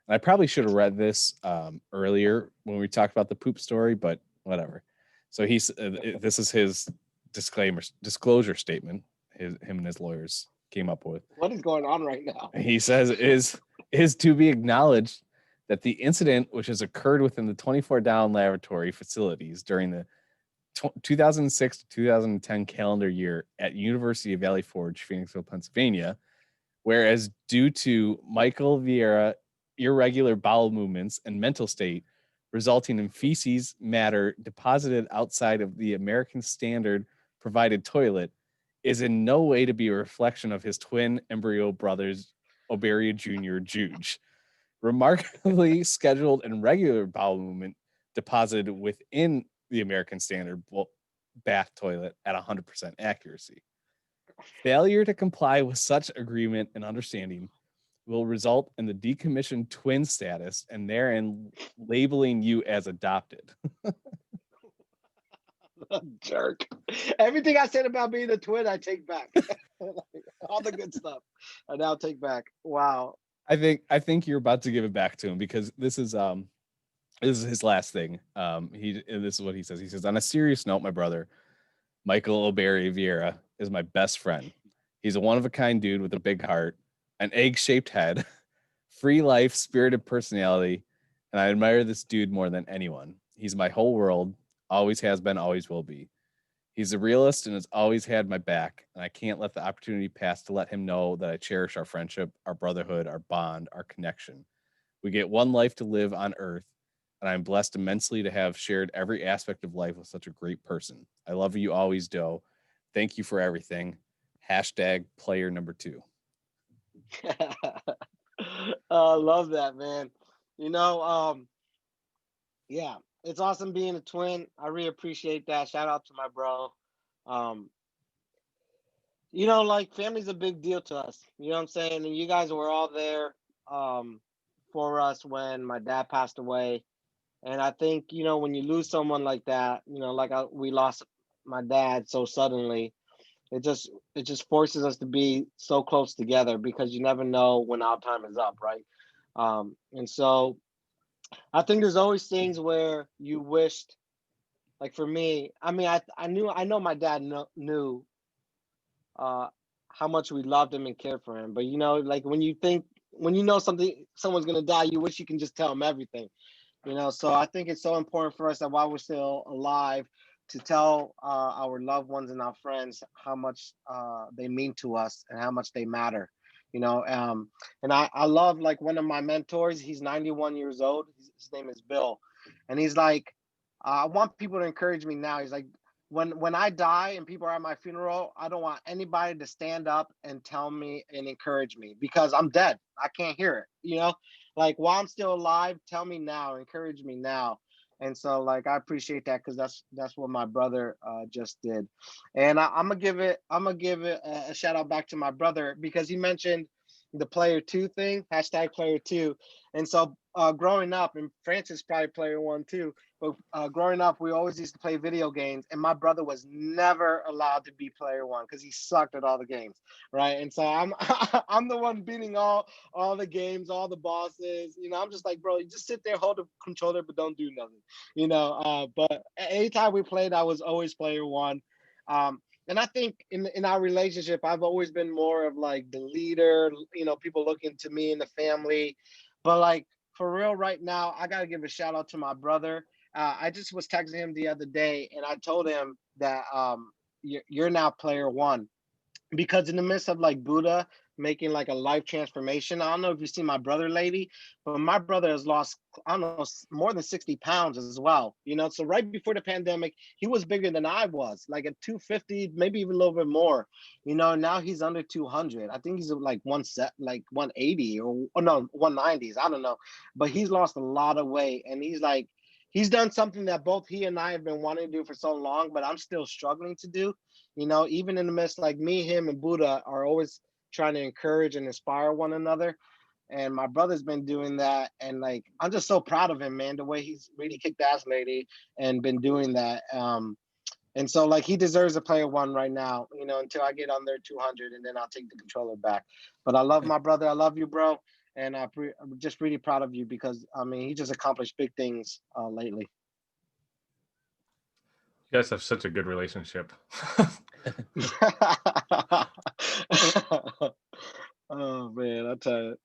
And I probably should have read this earlier when we talked about the poop story, but whatever. So this is his disclosure statement. Him and his lawyers came up with. What is going on right now? He says is to be acknowledged that the incident, which has occurred within the 24 Down laboratory facilities during the 2006 to 2010 calendar year at University of Valley Forge, Phoenixville, Pennsylvania, whereas due to Michael Vieira irregular bowel movements and mental state resulting in feces matter deposited outside of the American standard provided toilet, is in no way to be a reflection of his twin embryo brothers, Oberia Jr. Juge. Remarkably scheduled and regular bowel movement deposited within the American standard bath toilet at 100% accuracy. Failure to comply with such agreement and understanding will result in the decommissioned twin status and therein labeling you as adopted. Jerk. Everything I said about being a twin, I take back. All the good stuff, I now take back. Wow. I think you're about to give it back to him, because this is his last thing. This is what he says. He says, on a serious note, my brother, Michael O'Berry Vieira, is my best friend. He's a one-of-a-kind dude with a big heart, an egg-shaped head, free life, spirited personality, and I admire this dude more than anyone. He's my whole world, always has been, always will be. He's a realist and has always had my back, and I can't let the opportunity pass to let him know that I cherish our friendship, our brotherhood, our bond, our connection. We get one life to live on Earth, and I'm blessed immensely to have shared every aspect of life with such a great person. I love you always, Doe. Thank you for everything. Hashtag player number 2. I love that, man. Yeah, it's awesome being a twin. I really appreciate that. Shout out to my bro. Um, like family's a big deal to us. You know what I'm saying? And you guys were all there um, for us when my dad passed away. And I think, when you lose someone like that, we lost my dad so suddenly, it just forces us to be so close together because you never know when our time is up, right? And so I think there's always things where you wished, like for me, I mean, I know my dad knew uh, how much we loved him and cared for him. But like when you know someone's gonna die, you wish you can just tell them everything. So I think it's so important for us that while we're still alive, to tell our loved ones and our friends how much they mean to us and how much they matter. And I love like one of my mentors. He's 91 years old. His name is Bill, and he's like, I want people to encourage me now. He's like, when I die and people are at my funeral, I don't want anybody to stand up and tell me and encourage me because I'm dead. I can't hear it. Like while I'm still alive, tell me now, encourage me now. And so like I appreciate that because that's what my brother just did. And I'm gonna give it a shout out back to my brother because he mentioned the player 2 thing, hashtag player 2. And so growing up, and Francis probably player 1 too, but growing up, we always used to play video games, and my brother was never allowed to be player 1 because he sucked at all the games, right? And so I'm I'm the one beating all the games, all the bosses. I'm just like, bro, you just sit there, hold the controller, but don't do nothing. But anytime we played, I was always player 1. And I think in our relationship, I've always been more of like the leader. People looking to me in the family, but like for real, right now, I gotta give a shout out to my brother. I just was texting him the other day, and I told him that you're now player 1 because in the midst of like Buddha making like a life transformation, I don't know if you see my brother lately, but my brother has lost, I don't know, more than 60 pounds as well. So right before the pandemic, he was bigger than I was, like at 250, maybe even a little bit more. Now he's under 200. I think he's like like 180 or no, 190s. I don't know, but he's lost a lot of weight, and he's done something that both he and I have been wanting to do for so long, but I'm still struggling to do. Even in the midst, like me, him, and Buddha are always trying to encourage and inspire one another. And my brother's been doing that. And like, I'm just so proud of him, man, the way he's really kicked ass lately and been doing that. And so like he deserves a player 1 right now, until I get under 200 and then I'll take the controller back. But I love my brother. I love you, bro. And I'm just really proud of you because, I mean, he just accomplished big things lately. You guys have such a good relationship. Oh man, I tell you.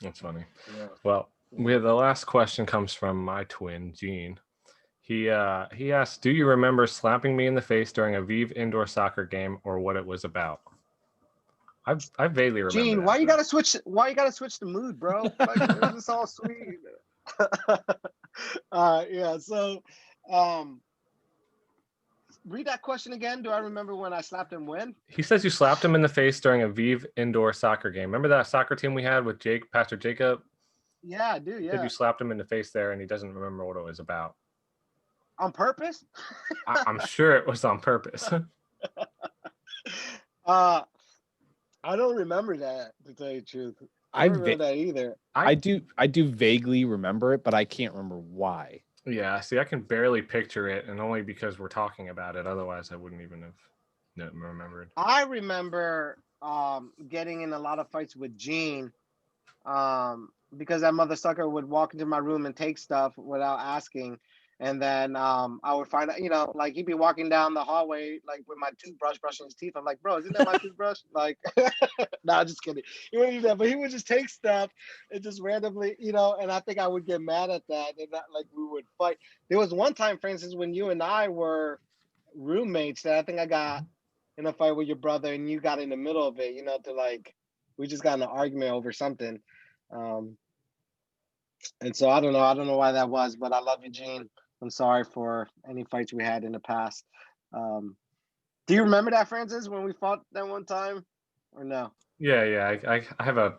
That's funny. Yeah. Well, the last question comes from my twin, Gene. He asked, "Do you remember slapping me in the face during a Vive indoor soccer game, or what it was about?" I vaguely remember. Gene, why you gotta switch the mood, bro? Like this is all sweet. Yeah. So, read that question again. Do I remember when I slapped him when? He says you slapped him in the face during a Vive indoor soccer game. Remember that soccer team we had with Pastor Jacob? Yeah, I do. Yeah. Said you slapped him in the face there, and he doesn't remember what it was about. On purpose? I'm sure it was on purpose. I don't remember that, to tell you the truth. I don't remember that either. I do vaguely remember it, but I can't remember why. Yeah, see, I can barely picture it, and only because we're talking about it. Otherwise, I wouldn't even have remembered. I remember getting in a lot of fights with Gene because that mother sucker would walk into my room and take stuff without asking. And then I would find out, like he'd be walking down the hallway, like with my toothbrush, brushing his teeth. I'm like, bro, isn't that my toothbrush? Like, no, just kidding. He wouldn't do that, but he would just take stuff and just randomly, and I think I would get mad at that and like we would fight. There was one time, for instance, when you and I were roommates that I think I got in a fight with your brother, and you got in the middle of it. To like, we just got in an argument over something. And so I don't know. I don't know why that was, but I love you, Gene. I'm sorry for any fights we had in the past. Do you remember that, Francis, when we fought that one time, or no? Yeah. I have a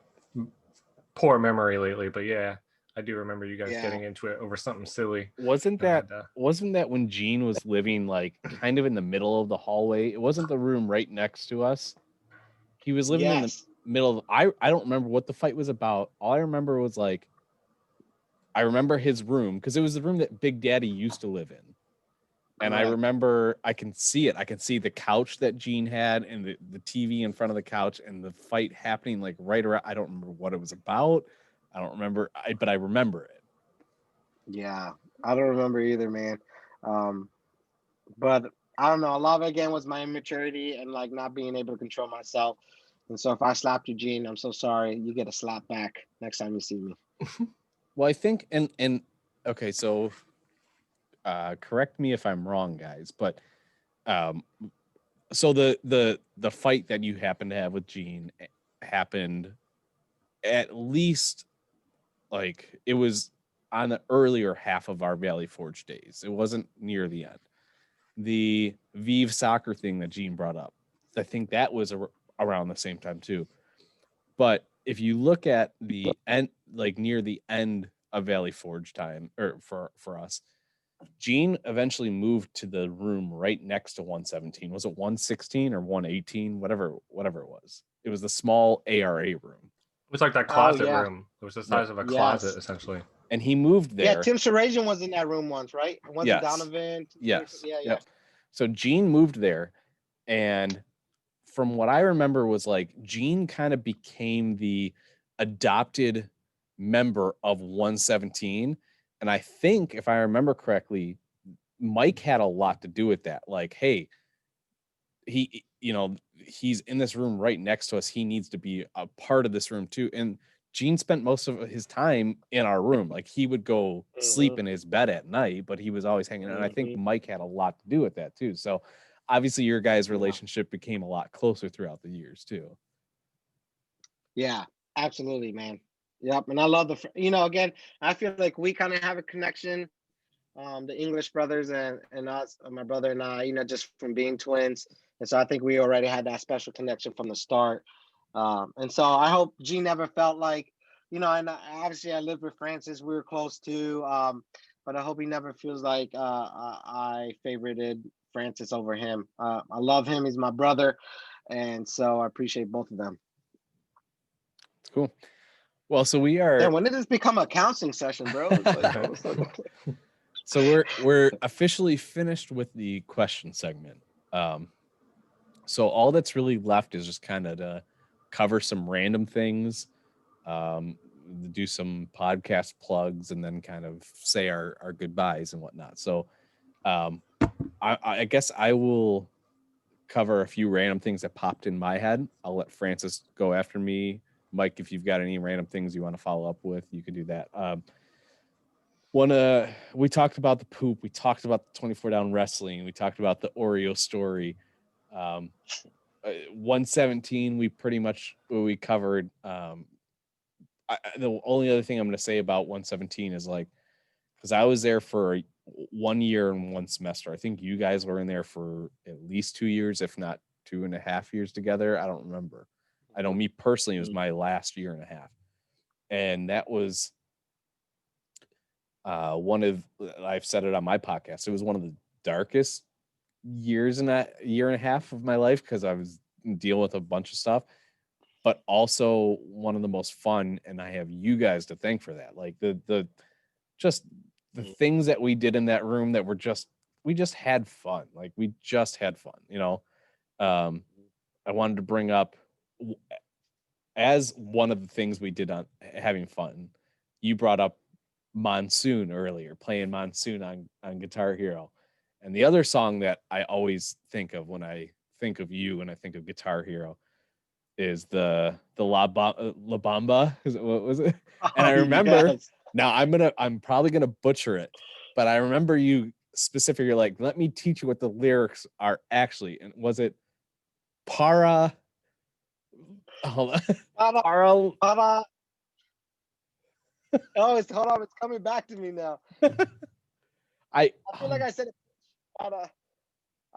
poor memory lately, but yeah, I do remember you guys Yeah. getting into it over something silly. Wasn't that when Gene was living like kind of in the middle of the hallway? It wasn't the room right next to us. He was living in the middle of, I don't remember what the fight was about. All I remember was like, I remember his room because it was the room that Big Daddy used to live in. And I remember, I can see it. I can see the couch that Gene had and the TV in front of the couch and the fight happening like right around. I don't remember what it was about. I don't remember, but I remember it. Yeah, I don't remember either, man. But I don't know. A lot of it again was my immaturity and like not being able to control myself. And so if I slapped you, Gene, I'm so sorry. You get a slap back next time you see me. Well, I think and okay, so correct me if I'm wrong, guys, but so the fight that you happened to have with Gene happened at least like it was on the earlier half of our Valley Forge days. It wasn't near the end. The Vive soccer thing that Gene brought up, I think that was around the same time too. But if you look at the end, like near the end of Valley Forge time, or for us, Gene eventually moved to the room right next to 117. Was it 116 or 118? Whatever it was. It was the small ARA room. It was like that closet room. It was the size of a closet, essentially. And he moved there. Yeah, Tim Sarajan was in that room once, right? Wasn't Donovan? Yes. Yeah. Yep. So Gene moved there, and from what I remember was like Gene kind of became the adopted member of 117. And I think if I remember correctly, Mike had a lot to do with that. Like, hey, he's in this room right next to us. He needs to be a part of this room too. And Gene spent most of his time in our room. Like he would go sleep in his bed at night, but he was always hanging out. And I think Mike had a lot to do with that too. So obviously your guys' relationship became a lot closer throughout the years too. Yeah, absolutely, man. Yep. And I love again, I feel like we kind of have a connection, the English brothers and us, my brother and I, just from being twins. And so I think we already had that special connection from the start. And so I hope Gene never felt like, and obviously I lived with Francis, we were close to, but I hope he never feels like I favorited Francis over him. I love him. He's my brother. And so I appreciate both of them. It's cool. Well, so we are. Damn, when did this become a counseling session, bro? So we're officially finished with the question segment. So all that's really left is just kind of to cover some random things, do some podcast plugs, and then kind of say our goodbyes and whatnot. So I guess I will cover a few random things that popped in my head. I'll let Francis go after me. Mike, if you've got any random things you want to follow up with, you could do that. We talked about the poop. We talked about the 24 down wrestling. We talked about the Oreo story. 117, we covered. The only other thing I'm going to say about 117 is like, because I was there for 1 year and 1 semester. I think you guys were in there for at least 2 years, if not 2.5 years together. I don't remember. I know me personally, it was my last 1.5 years. And that was I've said it on my podcast. It was one of the darkest years in that 1.5 years of my life because I was dealing with a bunch of stuff, but also one of the most fun. And I have you guys to thank for that. Like the things that we did in that room that were we just had fun. Like we just had fun, I wanted to bring up as one of the things we did on having fun. You brought up Monsoon earlier, playing Monsoon on Guitar Hero. And the other song that I always think of when I think of you and I think of Guitar Hero is the La Bamba. What was it? And I remember now I'm probably gonna butcher it, but I remember you specific. You're like, let me teach you what the lyrics are actually. And was it para? Hold on. Para. Para. Oh, hold on. It's coming back to me now. I feel like I said para.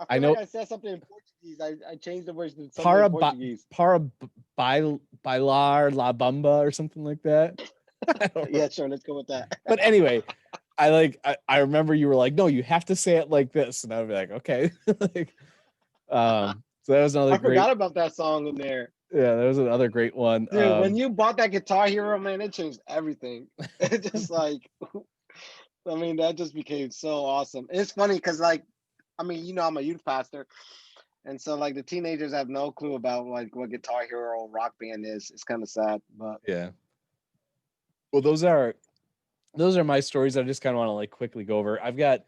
I feel like I said something in Portuguese. I changed the words to something para in Portuguese. Para bailar la bamba or something like that. Yeah, sure. Let's go with that. But anyway, I remember you were like, no, you have to say it like this, and I'd be like, okay. Like, so that was another. I forgot about that song in there. Yeah, that was another great one. Dude, when you bought that Guitar Hero, man, it changed everything. It just like, I mean, that just became so awesome. It's funny because, like, I mean, you know, I'm a youth pastor, and so like the teenagers have no clue about like what Guitar Hero or Rock Band is. It's kind of sad, but yeah. Well, those are my stories. I just kind of want to like quickly go over. I've got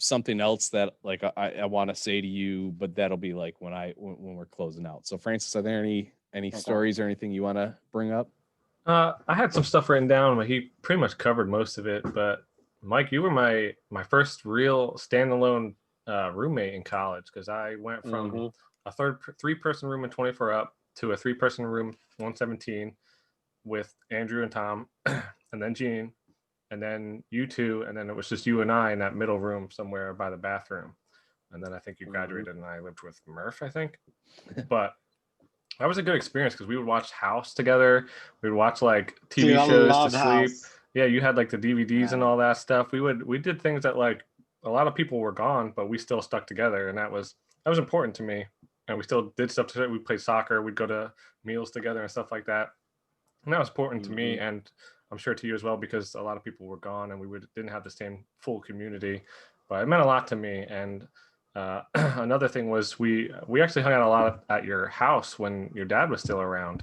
something else that like I want to say to you, but that'll be like when we're closing out. So Francis, are there any stories or anything you want to bring up? I had some stuff written down, but he pretty much covered most of it. But Mike, you were my first real standalone roommate in college, because I went from a 3-person room in 24 Up to a 3-person room 117 with Andrew and Tom, and then Gene, and then you two, and then it was just you and I in that middle room somewhere by the bathroom. And then I think you graduated and I lived with Murph, I think. But that was a good experience because we would watch House together. We would watch like TV shows to sleep. Yeah, you had like the DVDs and all that stuff. We did things that like a lot of people were gone, but we still stuck together, and that was important to me. And we still did stuff together. We played soccer. We'd go to meals together and stuff like that. And that was important to me, and I'm sure to you as well, because a lot of people were gone and we didn't have the same full community. But it meant a lot to me. And another thing was we actually hung out a lot at your house when your dad was still around,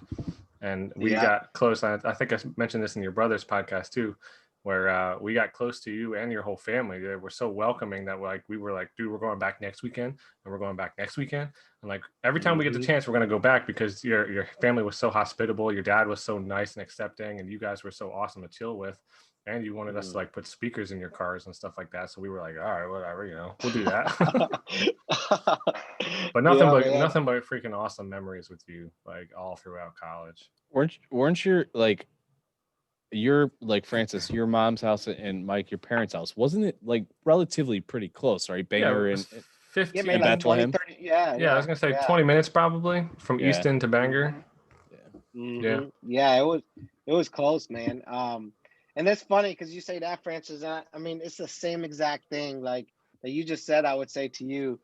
and we got close. I think I mentioned this in your brother's podcast too, where we got close to you and your whole family. They were so welcoming that we were like, dude, we're going back next weekend, and we're going back next weekend. And like every time we get the chance, we're going to go back, because your family was so hospitable. Your dad was so nice and accepting, and you guys were so awesome to chill with. And you wanted us to like put speakers in your cars and stuff like that. So we were like, all right, whatever, we'll do that. But nothing but freaking awesome memories with you, like all throughout college. Weren't your like Francis, your mom's house and Mike, your parents' house, wasn't it like relatively pretty close, right? Bangor and 15 like Bethlehem. 20, 30, yeah, I was gonna say 20 minutes probably from Easton to Bangor. Yeah, it was close, man. And it's funny because you say that, Francis. I mean, it's the same exact thing like that you just said. I would say to you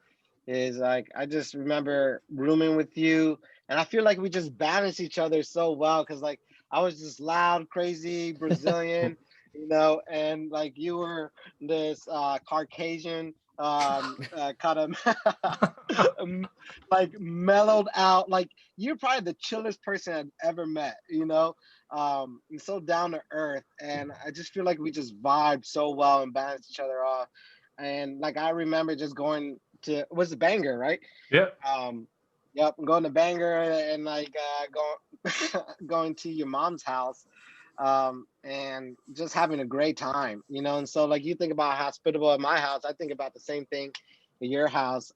is like, I just remember rooming with you, and I feel like we just balance each other so well, because like I was just loud, crazy Brazilian, and like you were this Caucasian, kind of like mellowed out. Like you're probably the chillest person I've ever met, and so down to earth. And I just feel like we just vibed so well and balanced each other off. And like I remember just going to Bangor, right? Yep. Yep, going to Bangor and like going to your mom's house, and just having a great time, And so like you think about hospitable at my house, I think about the same thing at your house,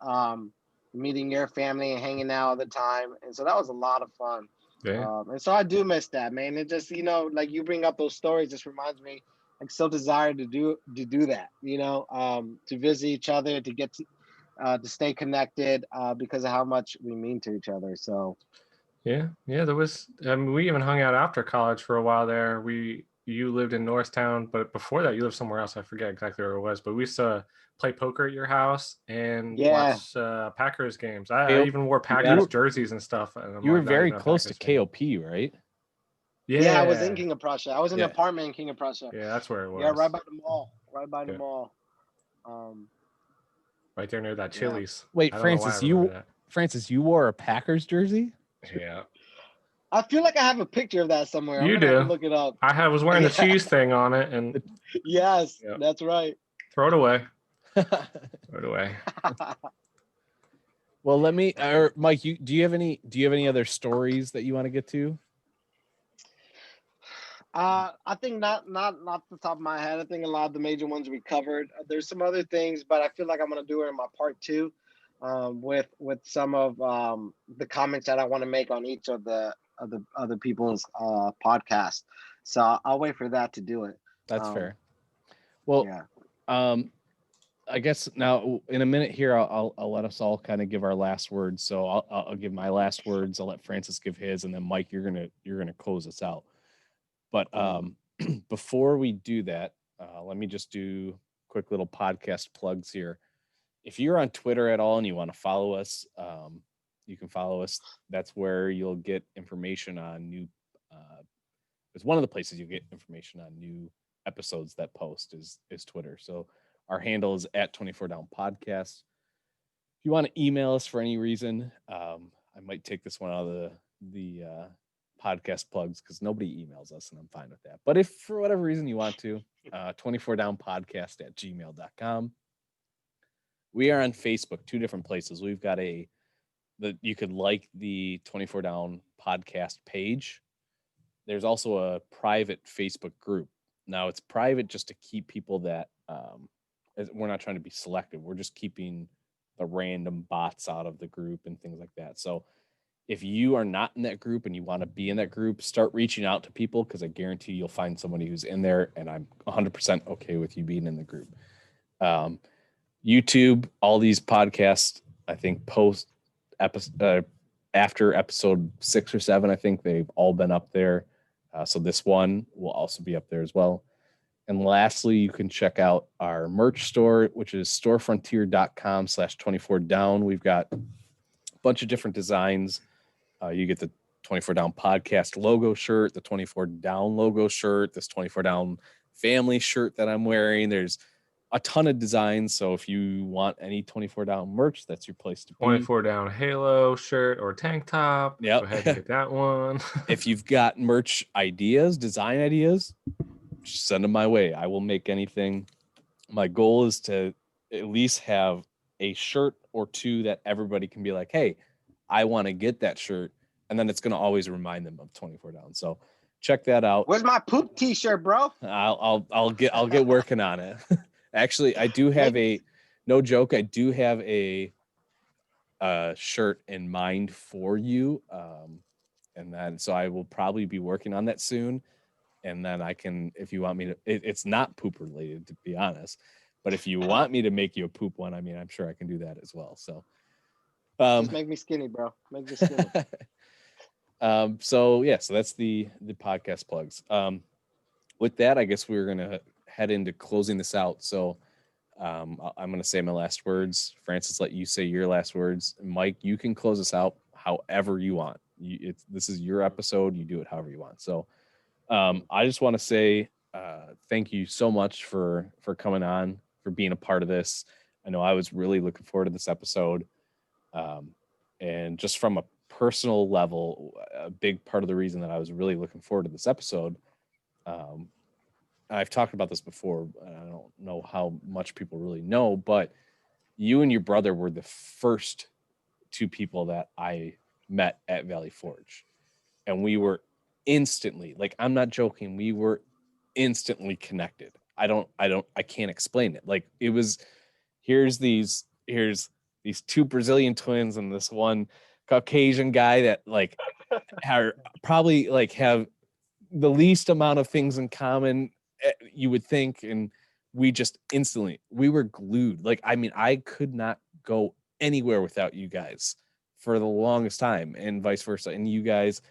meeting your family and hanging out all the time. And so that was a lot of fun. Yeah. And so I do miss that, man. It just, like you bring up those stories, just reminds me, like so desired to do that, to visit each other, to get to stay connected, because of how much we mean to each other. So yeah, there was, we even hung out after college for a while there. You lived in Norristown, but before that you lived somewhere else. I forget exactly where it was, but we used to play poker at your house and watch Packers games. I even wore Packers jerseys and stuff. And you were very close to KOP, right? Yeah, I was in King of Prussia. I was in an apartment in King of Prussia. Yeah, that's where it was. Yeah, right by the mall. The mall. Right there near that Chili's. Wait, Francis, you wore a Packers jersey? Yeah. I feel like I have a picture of that somewhere. You do. Have to look it up. I was wearing the cheese thing on it, and yes, that's right. Throw it away. Throw it away. Well, Mike, do you have any other stories that you want to get to? I think not the top of my head. I think a lot of the major ones we covered. There's some other things, but I feel like I'm gonna do it in my part two, with some of the comments that I want to make on each of the other people's podcasts. So I'll wait for that to do it. That's fair. Well, Yeah. I guess now in a minute here, I'll let us all kind of give our last words. So I'll give my last words. I'll let Francis give his, and then Mike, you're gonna close us out. But before we do that, let me just do quick little podcast plugs here. If you're on Twitter at all and you want to follow us, you can follow us. That's where you'll get information on new. It's one of the places you get information on new episodes that post is Twitter. So our handle is at 24 Down Podcast. If you want to email us for any reason, I might take this one out of the podcast plugs because nobody emails us and I'm fine with that. But if for whatever reason you want to, 24downpodcast@gmail.com. We are on Facebook, two different places. We've got you could like the 24 Down podcast page. There's also a private Facebook group. Now it's private just to keep people that we're not trying to be selective. We're just keeping the random bots out of the group and things like that. So if you are not in that group and you want to be in that group, start reaching out to people because I guarantee you'll find somebody who's in there, and I'm 100% okay with you being in the group. YouTube, all these podcasts, I think post episode after episode 6 or 7, I think they've all been up there. So this one will also be up there as well. And lastly, you can check out our merch store, which is storefrontier.com/24down. We've got a bunch of different designs. You get the 24 Down podcast logo shirt, the 24 Down logo shirt, this 24 Down family shirt that I'm wearing. There's a ton of designs. So if you want any 24 Down merch, that's your place to be. 24 Down Halo shirt or tank top. Yep. Go ahead and get that one. If you've got merch ideas, design ideas, just send them my way. I will make anything. My goal is to at least have a shirt or two that everybody can be like, hey, I want to get that shirt. And then it's going to always remind them of 24 Down. So check that out. Where's my poop t-shirt, bro? I'll get working on it. Actually, I do have no joke. I do have a shirt in mind for you. And then, so I will probably be working on that soon. And then I can, if you want me to, it's not poop related, to be honest. But if you want me to make you a poop one, I mean, I'm sure I can do that as well. So just make me skinny, bro. Make me skinny. So that's the podcast plugs. With that, I guess we're gonna head into closing this out. So I'm gonna say my last words. Francis, let you say your last words. Mike, you can close us out however you want. This is your episode. You do it however you want. So I just want to say thank you so much for coming on, for being a part of this. I know I was really looking forward to this episode. And just from a personal level, a big part of the reason that I was really looking forward to this episode, I've talked about this before. I don't know how much people really know, but you and your brother were the first two people that I met at Valley Forge. And we were instantly, like, I'm not joking, we were instantly connected. I can't explain it. Like, it was, here's these two Brazilian twins and this one Caucasian guy that like are probably like have the least amount of things in common you would think, and we just instantly, we were glued. Like, I mean, I could not go anywhere without you guys for the longest time, and vice versa. And you guys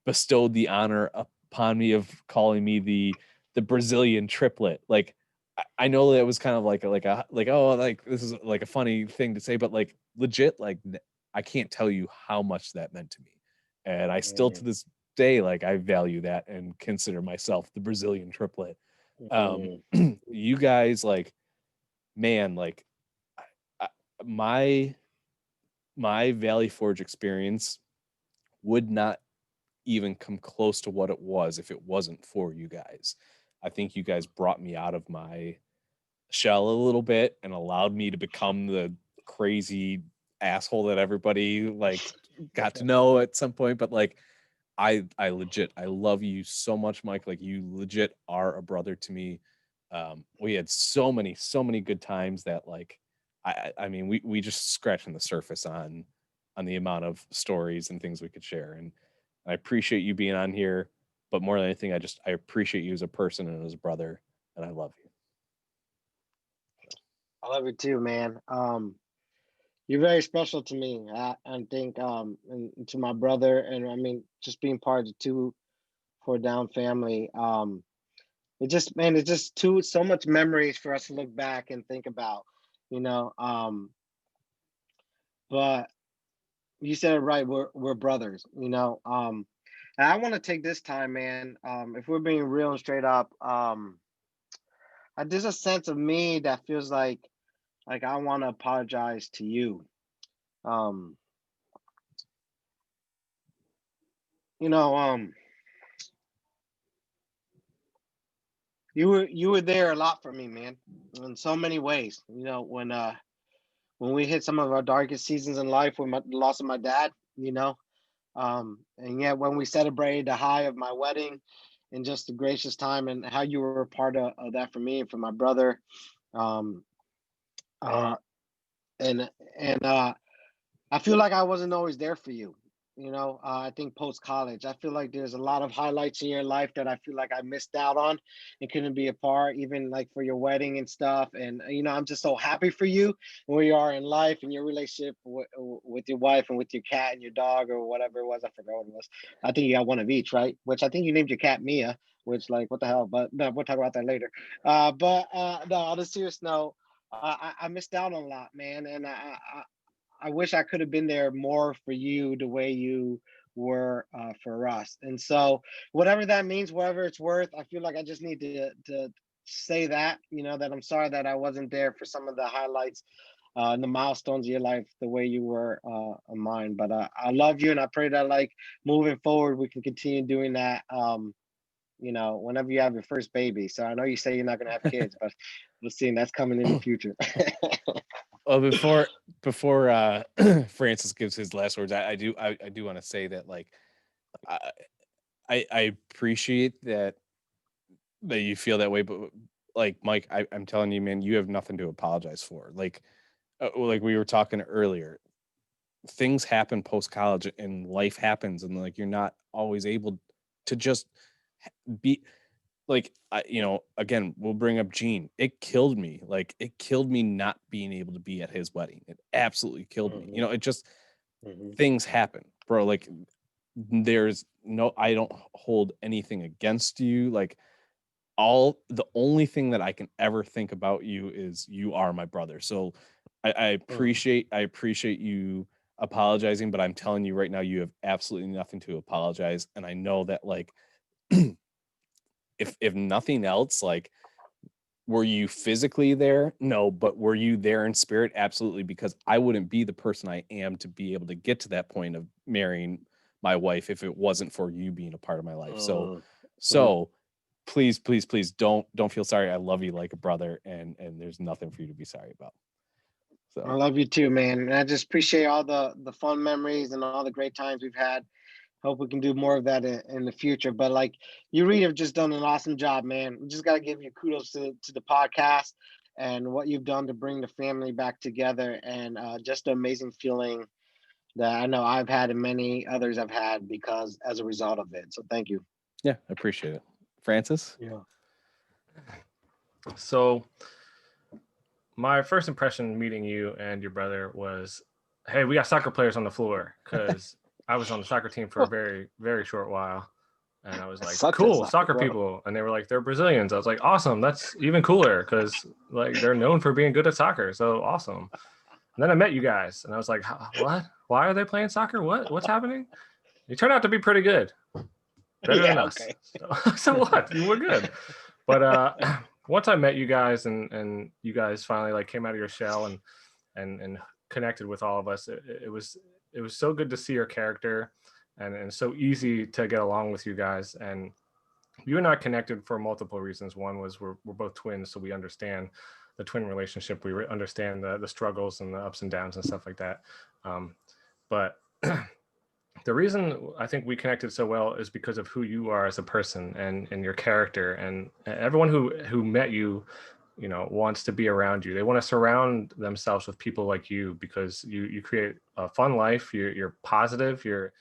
bestowed the honor upon me of calling me the Brazilian triplet. Like, I know that was kind of like oh, like this is like a funny thing to say, but like legit, like I can't tell you how much that meant to me. And I still to this day, like, I value that and consider myself the Brazilian triplet. You guys, like, man, like my Valley Forge experience would not even come close to what it was if it wasn't for you guys. I think you guys brought me out of my shell a little bit and allowed me to become the crazy asshole that everybody like got to know at some point. But like, I legit, I love you so much, Mike. Like, you legit are a brother to me. We had so many good times that, like, I mean, we just scratching the surface on the amount of stories and things we could share. And I appreciate you being on here, but more than anything, I appreciate you as a person and as a brother, and I love you. I love you too, man. You're very special to me. I think and to my brother, and I mean, just being part of the 2 4 Down family. It just, man, it's just too so much memories for us to look back and think about, you know. But you said it right. We're brothers, you know. And I want to take this time, man. If we're being real and straight up, there's a sense of me that feels like I want to apologize to you. Um, you know, you were there a lot for me, man, in so many ways. You know, when we hit some of our darkest seasons in life with the loss of my dad, you know, and yet when we celebrated the high of my wedding and just the gracious time and how you were a part of that for me and for my brother. Um, uh, and I feel like I wasn't always there for you. You know, I think post college, I feel like there's a lot of highlights in your life that I feel like I missed out on and couldn't be a part, even like for your wedding and stuff. And you know, I'm just so happy for you and where you are in life and your relationship with your wife and with your cat and your dog or whatever it was. I forgot what it was. I think you got one of each, right? Which I think you named your cat Mia. Which, like, what the hell? But no, we'll talk about that later. But no, on a serious note, I missed out on a lot, man, and I wish I could have been there more for you the way you were for us. And so, whatever that means, whatever it's worth, I feel like I just need to say that, you know, that I'm sorry that I wasn't there for some of the highlights and the milestones of your life the way you were on mine. But I love you, and I pray that, like, moving forward, we can continue doing that. You know, whenever you have your first baby. So I know you say you're not going to have kids, but we'll see. And that's coming in the future. Well, before Francis gives his last words, I do want to say that, like, I I appreciate that you feel that way, but, like, Mike, I'm telling you, man, you have nothing to apologize for. Like we were talking earlier, things happen post college and life happens, and, like, you're not always able to just be like, again, we'll bring up Gene. It killed me. Like, it killed me not being able to be at his wedding. It absolutely killed me. Mhm, It just, mhm, things happen, bro. Like, I don't hold anything against you. Like, the only thing that I can ever think about you is you are my brother. So mhm. I appreciate you apologizing, but I'm telling you right now, you have absolutely nothing to apologize. And I know that, like, if nothing else, like, were you physically there? No, but were you there in spirit? Absolutely, because I wouldn't be the person I am to be able to get to that point of marrying my wife if it wasn't for you being a part of my life. So, Mm, mm. so please don't feel sorry. I love you like a brother, and there's nothing for you to be sorry about. I So, love you too, man. And I just appreciate all the fun memories and all the great times we've had. Hope we can do more of that in the future. But like, you really have just done an awesome job, man. We just got to give you kudos to the podcast and what you've done to bring the family back together, and just an amazing feeling that I know I've had and many others have had because as a result of it. So thank you. yeah, I appreciate it. Francis? Yeah. So my first impression meeting you and your brother was, hey, we got soccer players on the floor, because I was on the soccer team for a very, very short while. And I was I like, sucked at cool, soccer, soccer bro. people. And they were like, they're Brazilians. I was like, awesome. That's even cooler, because, like, they're known for being good at soccer. So awesome. And then I met you guys and I was like, what? Why are they playing soccer? What's happening? You turned out to be pretty good. Better than Yeah, us. okay. So what? You were good. But once I met you guys, and you guys finally, like, came out of your shell and connected with all of us, it was so good to see your character, and so easy to get along with you guys. And you and I connected for multiple reasons. One was we're both twins, so we understand the twin relationship. We understand the struggles and the ups and downs and stuff like that. But the reason I think we connected so well is because of who you are as a person and your character, and everyone who met you, you know, wants to be around you. They want to surround themselves with people like you because you create a fun life. You're positive. You're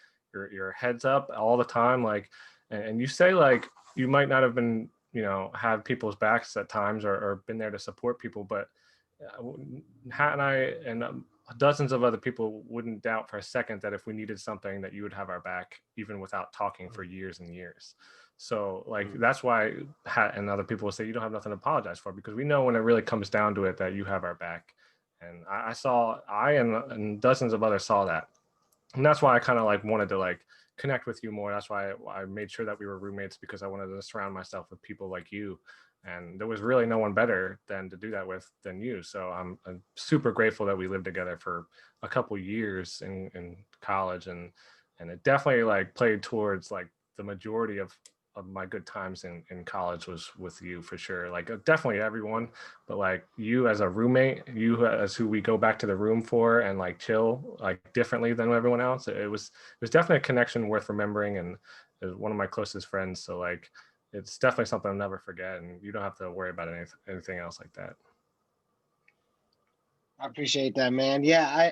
heads up all the time. Like, and you say like you might not have been, you know, have people's backs at times or been there to support people, but Hat and I and dozens of other people wouldn't doubt for a second that if we needed something that you would have our back even without talking for years and years. So like that's why Hat and other people will say you don't have nothing to apologize for, because we know when it really comes down to it that you have our back. And I and dozens of others saw that, and that's why I kind of like wanted to like connect with you more. That's why I made sure that we were roommates, because I wanted to surround myself with people like you, and there was really no one better than to do that with than you. So I'm super grateful that we lived together for a couple years in college, and it definitely like played towards like the majority of my good times in college was with you for sure. Like definitely everyone, but like you as a roommate, you as who we go back to the room for and like chill like differently than everyone else. It was definitely a connection worth remembering, and is one of my closest friends. So like it's definitely something I'll never forget, and you don't have to worry about anything else like that. I appreciate that, man. Yeah,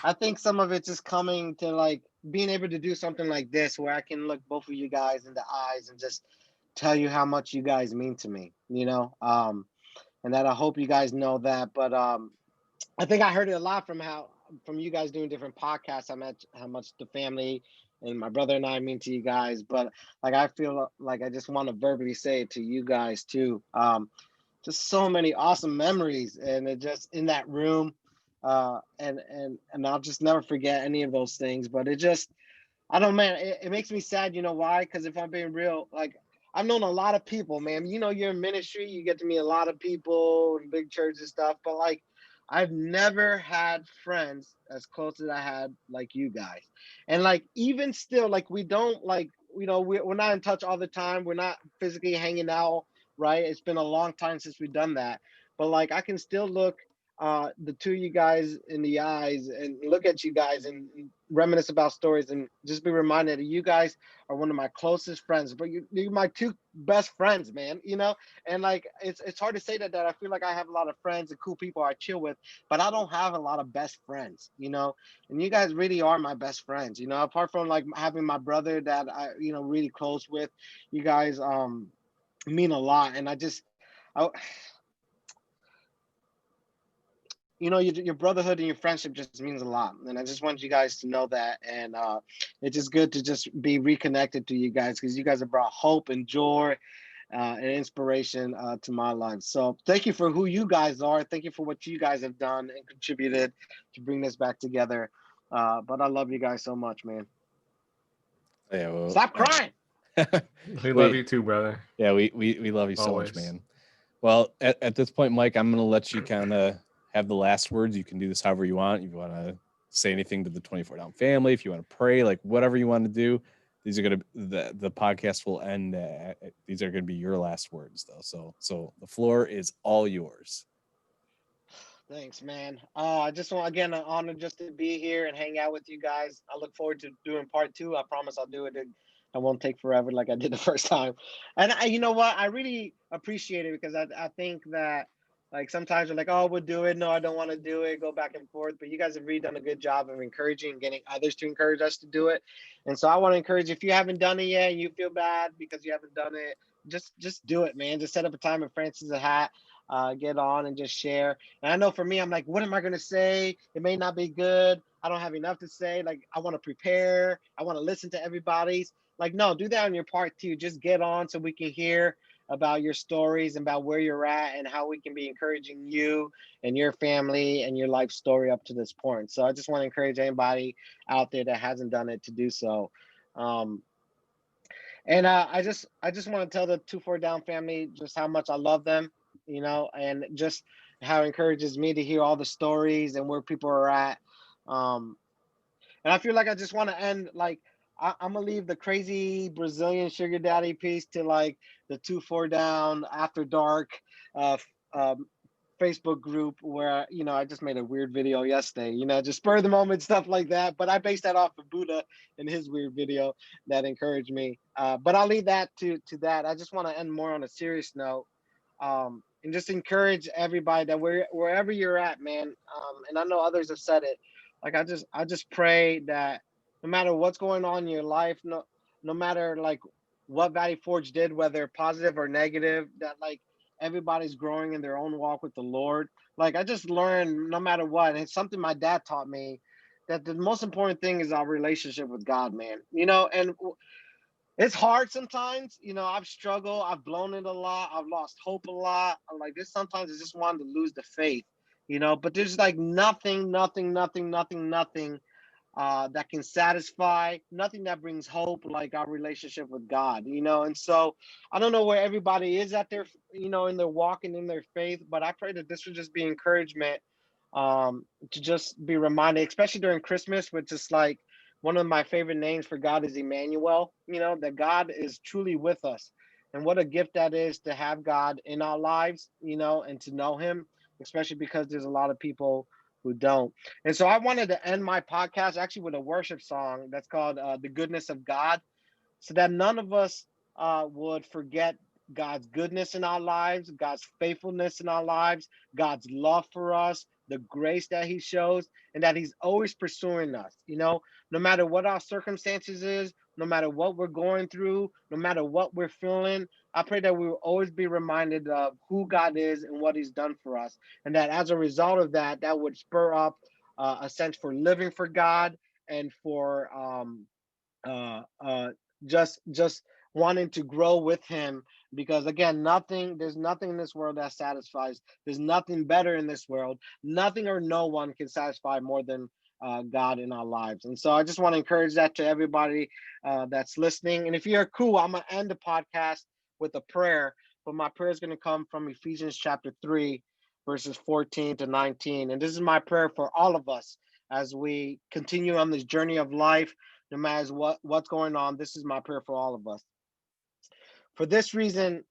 I think some of it's just coming to like being able to do something like this where I can look both of you guys in the eyes and just tell you how much you guys mean to me, you know. And that I hope you guys know that. But I think I heard it a lot from you guys doing different podcasts. How much the family and my brother and I mean to you guys. But like I feel like I just want to verbally say it to you guys too. Just so many awesome memories, and it just in that room, and I'll just never forget any of those things. But it just, I don't know, man, it makes me sad. You know why? Because if I'm being real, like I've known a lot of people, man. You know, you're in ministry, you get to meet a lot of people in big churches and stuff, but like I've never had friends as close as I had like you guys. And like even still, like we don't like, you know, we're not in touch all the time. We're not physically hanging out, right? It's been a long time since we've done that. But like I can still look the two of you guys in the eyes and look at you guys and reminisce about stories and just be reminded that you guys are one of my closest friends. But you're my two best friends, man. You know, and like it's hard to say that I feel like I have a lot of friends and cool people I chill with, but I don't have a lot of best friends. You know, and you guys really are my best friends. You know, apart from like having my brother that I really close with, you guys mean a lot. And I, your brotherhood and your friendship just means a lot, and I just want you guys to know that. And it's just good to just be reconnected to you guys, because you guys have brought hope and joy and inspiration to my life. So thank you for who you guys are. Thank you for what you guys have done and contributed to bring this back together. But I love you guys so much, man. Yeah, well, Stop crying. We love you too, brother. Yeah, we love you so much, Always. man. Well, at this point, Mike, I'm going to let you kind of have the last words. You can do this however you want. If you want to say anything to the 24 Down family, if you want to pray, like whatever you want to do, these are going to the podcast will end. These are going to be your last words, though. So the floor is all yours. Thanks, man. I just want, again, an honor just to be here and hang out with you guys. I look forward to doing part two. I promise I'll do it. I won't take forever like I did the first time. And you know what? I really appreciate it, because I think that like sometimes we're like, oh, we'll do it. No, I don't want to do it. Go back and forth. But you guys have really done a good job of encouraging and getting others to encourage us to do it. And so I want to encourage, if you haven't done it yet and you feel bad because you haven't done it, just do it, man. Just set up a time at Francis a Hat. Get on and just share. And I know for me, I'm like, what am I going to say? It may not be good. I don't have enough to say. Like, I want to prepare. I want to listen to everybody's. Like, no, do that on your part too. Just get on so we can hear about your stories and about where you're at and how we can be encouraging you and your family and your life story up to this point. So I just want to encourage anybody out there that hasn't done it to do so. And I just want to tell the 2-4 Down family just how much I love them, and just how it encourages me to hear all the stories and where people are at. Um, and I feel like I just want to end like I'm gonna leave the crazy Brazilian sugar daddy piece to like the 2-4 Down after dark uh, um, Facebook group where, I just made a weird video yesterday, just spur of the moment stuff like that. But I based that off of Buddha and his weird video that encouraged me. But I'll leave that to that. I just want to end more on a serious note, and just encourage everybody that wherever you're at, man. And I know others have said it. Like I just pray that no matter what's going on in your life, no matter like what Valley Forge did, whether positive or negative, that like everybody's growing in their own walk with the Lord. Like I just learned no matter what, and it's something my dad taught me, that the most important thing is our relationship with God, man. And it's hard sometimes. I've struggled, I've blown it a lot, I've lost hope a lot. I'm like this sometimes I just wanted to lose the faith, but there's like nothing that can satisfy, nothing that brings hope like our relationship with God, And so I don't know where everybody is at their, in their walk and in their faith, but I pray that this would just be encouragement, to just be reminded, especially during Christmas, which is like one of my favorite names for God is Emmanuel, that God is truly with us. And what a gift that is to have God in our lives, and to know him, especially because there's a lot of people who don't. And so I wanted to end my podcast actually with a worship song that's called The Goodness of God, so that none of us would forget God's goodness in our lives, God's faithfulness in our lives, God's love for us, the grace that he shows, and that he's always pursuing us, no matter what our circumstances is, no matter what we're going through, no matter what we're feeling. I pray that we will always be reminded of who God is and what he's done for us. And that as a result of that, that would spur up a sense for living for God and for uh, uh, just wanting to grow with him, because again, there's nothing in this world that satisfies. There's nothing better in this world. Nothing or no one can satisfy more than God in our lives. And so I just want to encourage that to everybody that's listening. And if you're cool, I'm going to end the podcast with a prayer, but my prayer is going to come from Ephesians chapter 3 verses 14 to 19. And this is my prayer for all of us as we continue on this journey of life. No matter what's going on, this is my prayer for all of us. For this reason,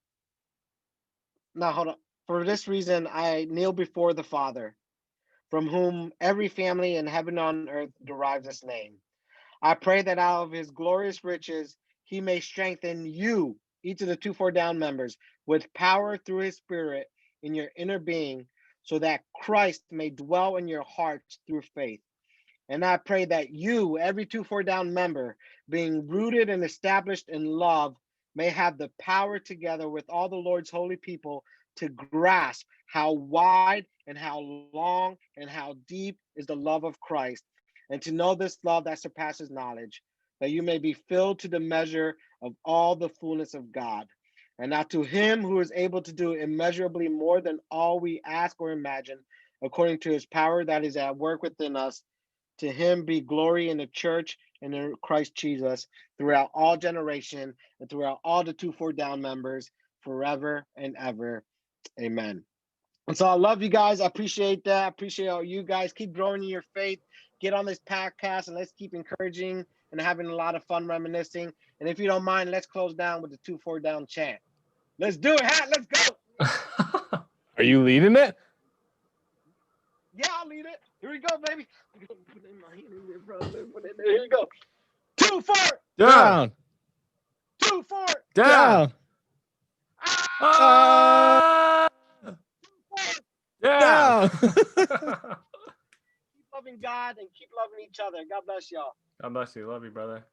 now hold on. For this reason, I kneel before the Father, from whom every family in heaven and on earth derives its name. I pray that out of his glorious riches, he may strengthen you, each of the 2-4 down members, with power through his Spirit in your inner being, so that Christ may dwell in your hearts through faith. And I pray that you, every 2-4 down member, being rooted and established in love, may have the power together with all the Lord's holy people to grasp how wide and how long and how deep is the love of Christ, and to know this love that surpasses knowledge, that you may be filled to the measure of all the fullness of God. And now to him who is able to do immeasurably more than all we ask or imagine, according to his power that is at work within us, to him be glory in the church and in Christ Jesus throughout all generation and throughout all the 2-4 down members forever and ever. Amen. And so I love you guys. I appreciate that. I appreciate all you guys. Keep growing in your faith. Get on this podcast and let's keep encouraging and having a lot of fun reminiscing. And if you don't mind, let's close down with the 2-4 down chant. Let's do it, Hat. Let's go. Are you leading it? Yeah, I'll lead it. Here we go, baby. Put it in my hand in there, bro. Put it in there. Here you go. 2-4 Down. 2-4 Down. Ah! Down. Keep loving God and keep loving each other. God bless y'all. God bless you. Love you, brother.